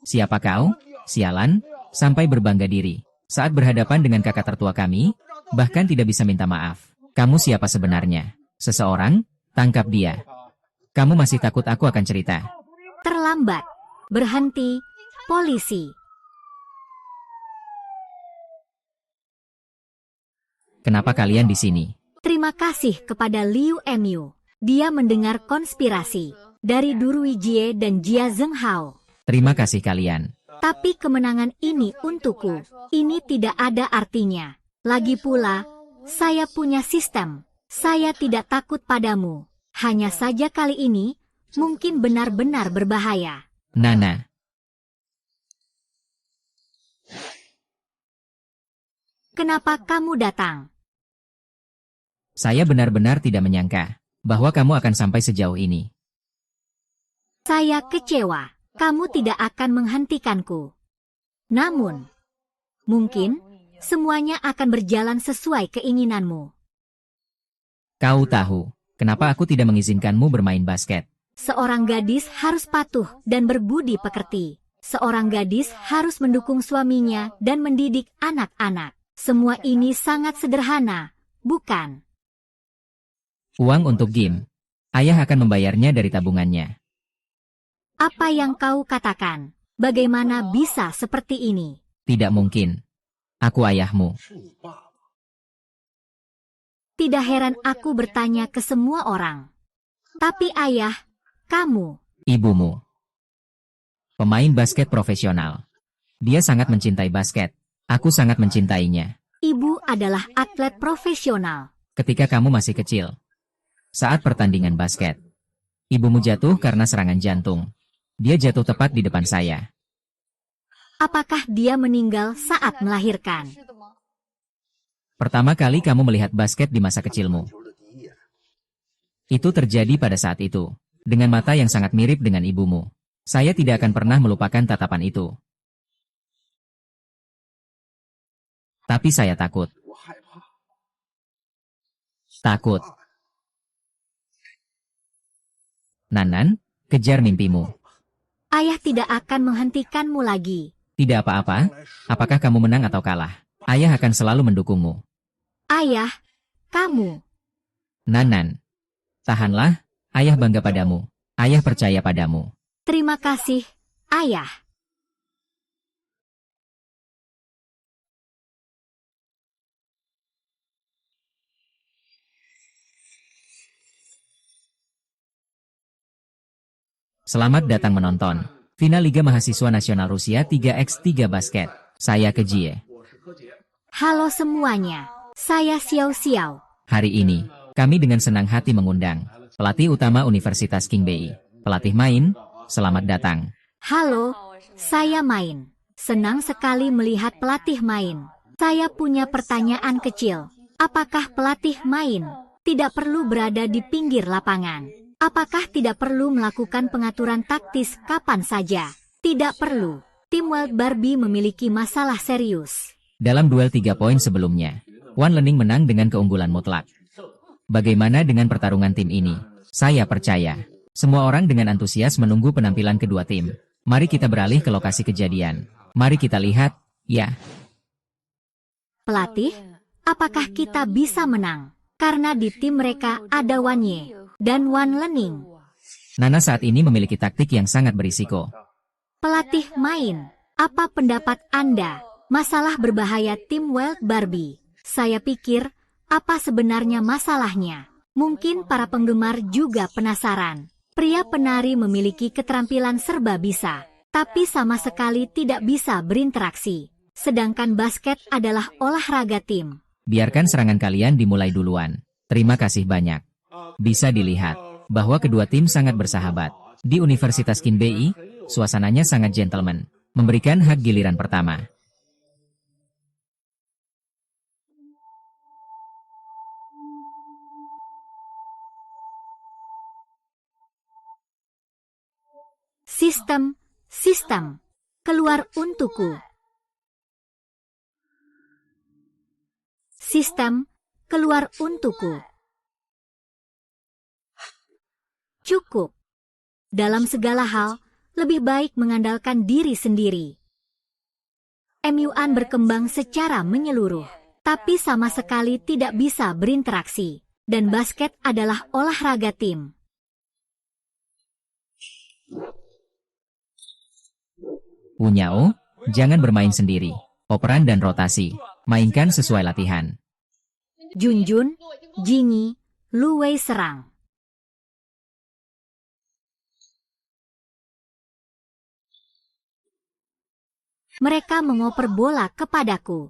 Siapa kau? Sialan, sampai berbangga diri. Saat berhadapan dengan kakak tertua kami, bahkan tidak bisa minta maaf. Kamu siapa sebenarnya? Seseorang? Tangkap dia. Kamu masih takut aku akan cerita? Terlambat. Berhenti, polisi. Kenapa kalian di sini? Terima kasih kepada Liu Emyu. Dia mendengar konspirasi dari Durui Jie dan Jia Zhenghao. Terima kasih kalian. Tapi kemenangan ini untukku. Ini tidak ada artinya. Lagi pula, saya punya sistem. Saya tidak takut padamu. Hanya saja kali ini, mungkin benar-benar berbahaya. Nana. Kenapa kamu datang? Saya benar-benar tidak menyangka bahwa kamu akan sampai sejauh ini. Saya kecewa. Kamu tidak akan menghentikanku. Namun, mungkin semuanya akan berjalan sesuai keinginanmu. Kau tahu, kenapa aku tidak mengizinkanmu bermain basket? Seorang gadis harus patuh dan berbudi pekerti. Seorang gadis harus mendukung suaminya dan mendidik anak-anak. Semua ini sangat sederhana, bukan? Uang untuk game. Ayah akan membayarnya dari tabungannya. Apa yang kau katakan? Bagaimana bisa seperti ini? Tidak mungkin. Aku ayahmu. Tidak heran aku bertanya ke semua orang. Tapi ayah, kamu. Ibumu. Pemain basket profesional. Dia sangat mencintai basket. Aku sangat mencintainya. Ibu adalah atlet profesional. Ketika kamu masih kecil. Saat pertandingan basket. Ibumu jatuh karena serangan jantung. Dia jatuh tepat di depan saya. Apakah dia meninggal saat melahirkan? Pertama kali kamu melihat basket di masa kecilmu. Itu terjadi pada saat itu. Dengan mata yang sangat mirip dengan ibumu. Saya tidak akan pernah melupakan tatapan itu. Tapi saya takut. Takut. Nanan, kejar mimpimu. Ayah tidak akan menghentikanmu lagi. Tidak apa-apa, apakah kamu menang atau kalah? Ayah akan selalu mendukungmu. Ayah, kamu. Nanan, tahanlah, ayah bangga padamu. Ayah percaya padamu. Terima kasih, ayah. Selamat datang menonton final Liga Mahasiswa Nasional Rusia 3x3 Basket. Saya Kejie. Halo semuanya, saya Xiao Xiao. Hari ini, kami dengan senang hati mengundang pelatih utama Universitas Qingbei. Pelatih main, selamat datang. Halo, saya Main. Senang sekali melihat pelatih main. Saya punya pertanyaan kecil. Apakah pelatih main tidak perlu berada di pinggir lapangan? Apakah tidak perlu melakukan pengaturan taktis kapan saja? Tidak perlu. Tim Wild Barbie memiliki masalah serius. Dalam duel 3 poin sebelumnya, Wan Lening menang dengan keunggulan mutlak. Bagaimana dengan pertarungan tim ini? Saya percaya. Semua orang dengan antusias menunggu penampilan kedua tim. Mari kita beralih ke lokasi kejadian. Mari kita lihat, ya. Pelatih, apakah kita bisa menang? Karena di tim mereka ada Wan Ye dan Wan Lening. Nana saat ini memiliki taktik yang sangat berisiko. Pelatih main, apa pendapat Anda? Masalah berbahaya tim Wild Barbie. Saya pikir, apa sebenarnya masalahnya? Mungkin para penggemar juga penasaran. Pria penari memiliki keterampilan serba bisa, tapi sama sekali tidak bisa berinteraksi. Sedangkan basket adalah olahraga tim. Biarkan serangan kalian dimulai duluan. Terima kasih banyak. Bisa dilihat bahwa kedua tim sangat bersahabat. Di Universitas Qingbei, suasananya sangat gentleman, memberikan hak giliran pertama. Sistem, keluar untukku. Sistem, keluar untukku. Cukup. Dalam segala hal, lebih baik mengandalkan diri sendiri. MUN berkembang secara menyeluruh, tapi sama sekali tidak bisa berinteraksi, dan basket adalah olahraga tim. Wunyao, jangan bermain sendiri. Operan dan rotasi, mainkan sesuai latihan. Junjun, Jingi, Lu Wei serang. Mereka mengoper bola kepadaku.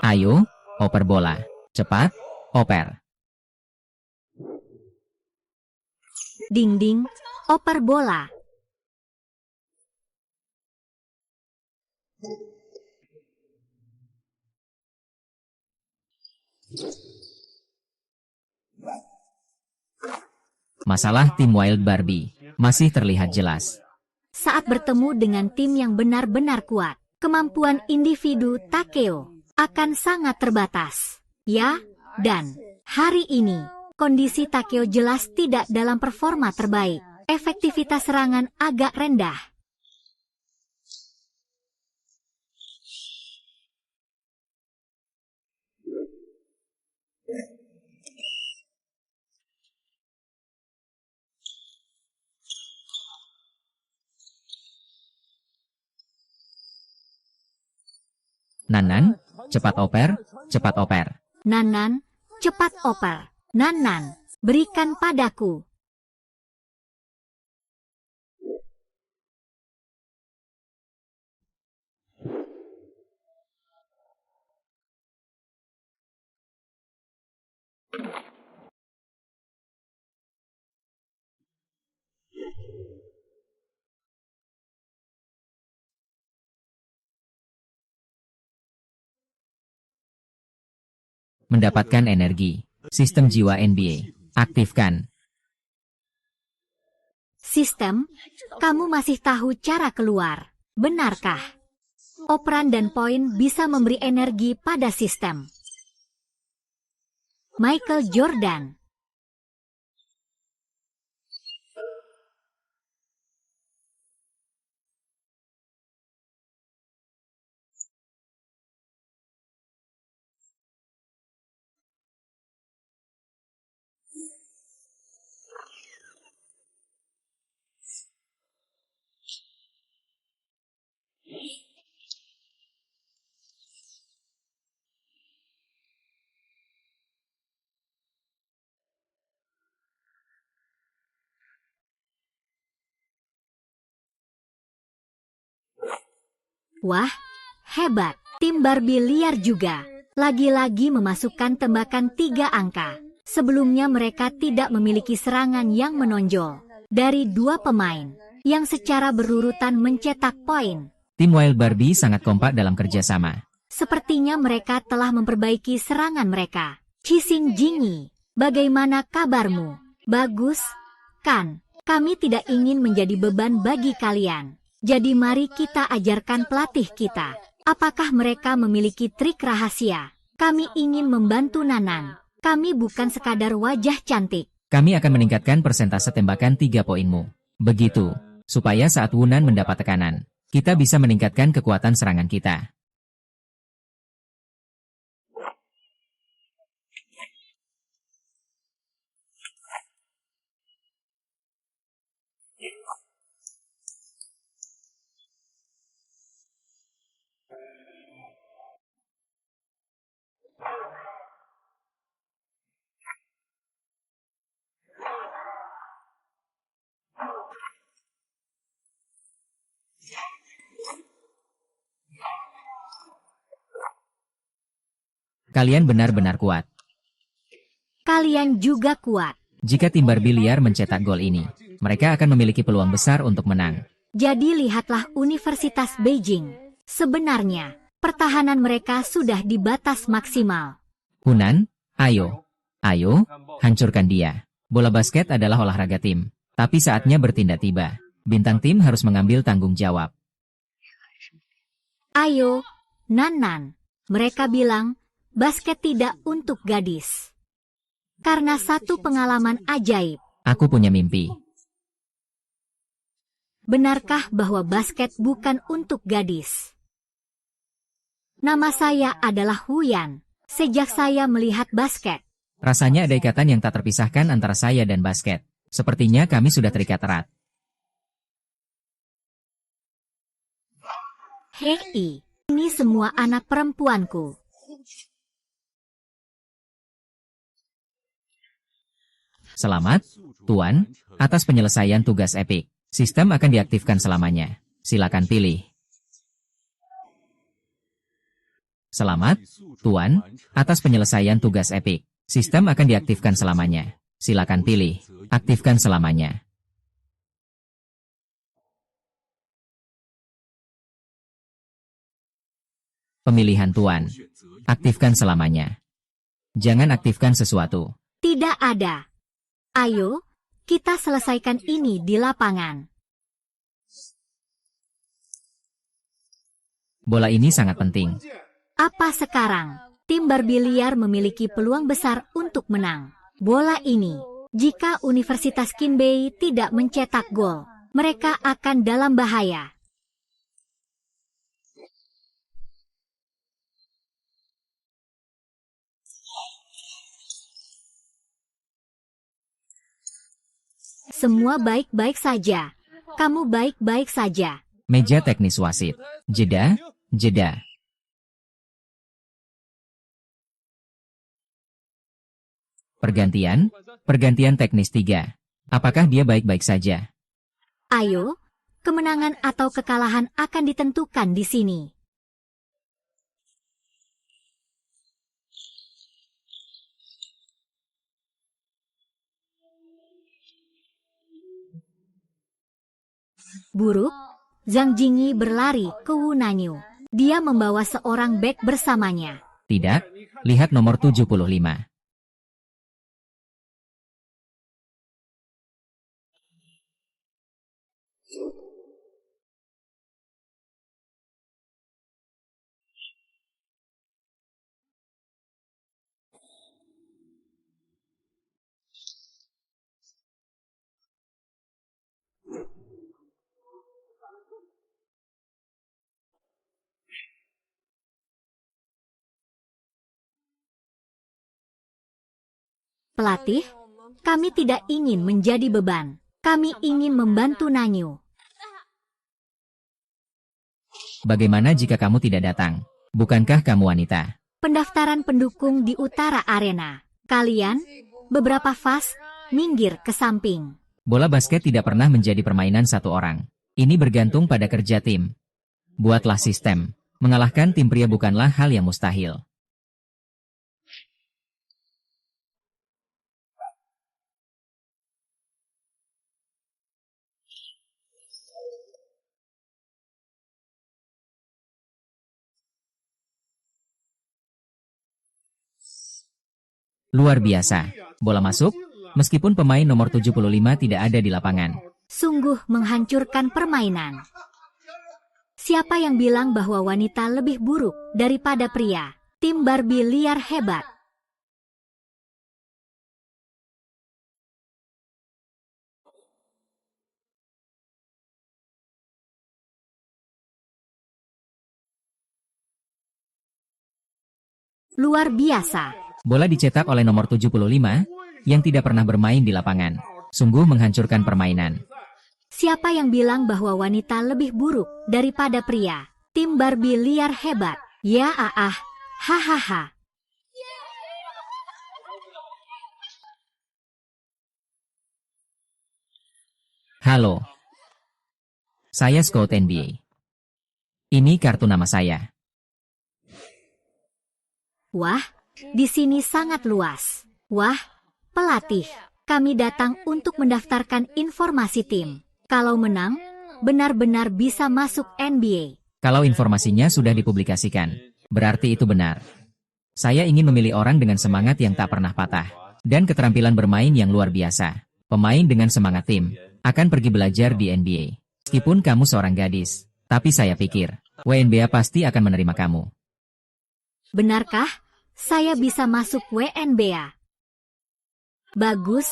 Ayo, oper bola. Cepat, oper. Ding-ding, oper bola. Masalah tim Wild Barbie masih terlihat jelas. Saat bertemu dengan tim yang benar-benar kuat, kemampuan individu Takeo akan sangat terbatas. Ya, dan hari ini, kondisi Takeo jelas tidak dalam performa terbaik. Efektivitas serangan agak rendah. Nanan, cepat oper, cepat oper. Nanan, cepat oper. Nanan, berikan padaku. Mendapatkan energi. Sistem jiwa NBA. Aktifkan. Sistem, kamu masih tahu cara keluar, benarkah? Operan dan poin bisa memberi energi pada sistem. Michael Jordan. Wah, hebat. Tim Barbie liar juga. Lagi-lagi memasukkan tembakan 3 angka. Sebelumnya mereka tidak memiliki serangan yang menonjol. Dari 2 pemain, yang secara berurutan mencetak poin. Tim Wild Barbie sangat kompak dalam kerjasama. Sepertinya mereka telah memperbaiki serangan mereka. Cixin Jingi, bagaimana kabarmu? Bagus, kan? Kami tidak ingin menjadi beban bagi kalian. Jadi mari kita ajarkan pelatih kita. Apakah mereka memiliki trik rahasia? Kami ingin membantu Nanan. Kami bukan sekadar wajah cantik. Kami akan meningkatkan persentase tembakan 3 poinmu. Begitu, supaya saat Wunan mendapat tekanan, kita bisa meningkatkan kekuatan serangan kita. Kalian benar-benar kuat. Kalian juga kuat. Jika tim Barbie liar mencetak gol ini, mereka akan memiliki peluang besar untuk menang. Jadi lihatlah Universitas Beijing. Sebenarnya, pertahanan mereka sudah di batas maksimal. Hunan, ayo. Ayo, hancurkan dia. Bola basket adalah olahraga tim. Tapi saatnya bertindak tiba. Bintang tim harus mengambil tanggung jawab. Ayo, Nan. Mereka bilang, basket tidak untuk gadis. Karena satu pengalaman ajaib. Aku punya mimpi. Benarkah bahwa basket bukan untuk gadis? Nama saya adalah Huyan. Sejak saya melihat basket, Rasanya ada ikatan yang tak terpisahkan antara saya dan basket. Sepertinya kami sudah terikat erat. hei, ini semua anak perempuanku. Selamat, Tuan, atas penyelesaian tugas epik. Sistem akan diaktifkan selamanya. Silakan pilih. Selamat, Tuan, atas penyelesaian tugas epik. Sistem akan diaktifkan selamanya. Silakan pilih. Aktifkan selamanya. Pemilihan Tuan. Aktifkan selamanya. Jangan aktifkan sesuatu. Tidak ada. Ayo, kita selesaikan ini di lapangan. Bola ini sangat penting. Apa sekarang? Tim berbiliar memiliki peluang besar untuk menang. Bola ini, jika Universitas Kinbei tidak mencetak gol, mereka akan dalam bahaya. Semua baik-baik saja. Kamu baik-baik saja. Meja teknis wasit. Jeda. Pergantian teknis 3. Apakah dia baik-baik saja? Ayo, kemenangan atau kekalahan akan ditentukan di sini. Buruk, Zhang Jingyi berlari ke Wu Nanyu. Dia membawa seorang bek bersamanya. Tidak, lihat nomor 75. Pelatih, kami tidak ingin menjadi beban. Kami ingin membantu Nanyu. Bagaimana jika kamu tidak datang? Bukankah kamu wanita? Pendaftaran pendukung di utara arena. Kalian, beberapa fas, minggir ke samping. Bola basket tidak pernah menjadi permainan satu orang. Ini bergantung pada kerja tim. Buatlah sistem. Mengalahkan tim pria bukanlah hal yang mustahil. Luar biasa. Bola masuk, meskipun pemain nomor 75 tidak ada di lapangan. Sungguh menghancurkan permainan. Siapa yang bilang bahwa wanita lebih buruk daripada pria? Tim Barbie liar hebat. Luar biasa. Bola dicetak oleh nomor 75, yang tidak pernah bermain di lapangan. Sungguh menghancurkan permainan. Siapa yang bilang bahwa wanita lebih buruk daripada pria? Tim Barbie liar hebat. Ya hahaha. Halo. Saya Scout NBA. Ini kartu nama saya. Wah, di sini sangat luas. Wah, pelatih, kami datang untuk mendaftarkan informasi tim. Kalau menang, benar-benar bisa masuk NBA. Kalau informasinya sudah dipublikasikan, berarti itu benar. Saya ingin memilih orang dengan semangat yang tak pernah patah, dan keterampilan bermain yang luar biasa. Pemain dengan semangat tim, akan pergi belajar di NBA. Meskipun kamu seorang gadis, tapi saya pikir, WNBA pasti akan menerima kamu. Benarkah saya bisa masuk WNBA? Bagus,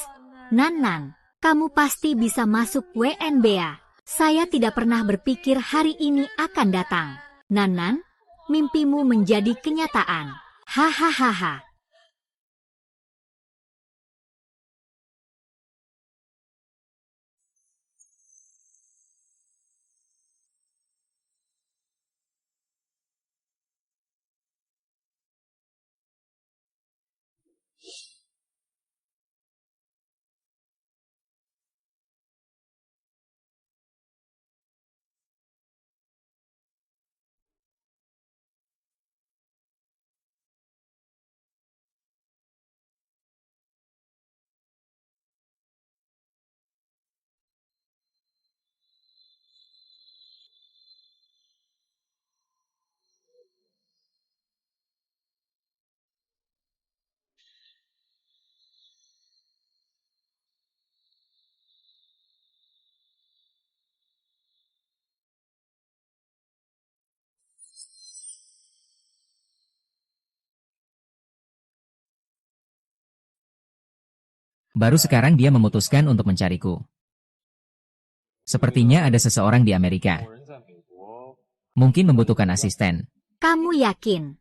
Nan. Kamu pasti bisa masuk WNBA. Saya tidak pernah berpikir hari ini akan datang. Nan, mimpimu menjadi kenyataan. Hahaha. Baru sekarang dia memutuskan untuk mencariku. Sepertinya ada seseorang di Amerika. Mungkin membutuhkan asisten. Kamu yakin?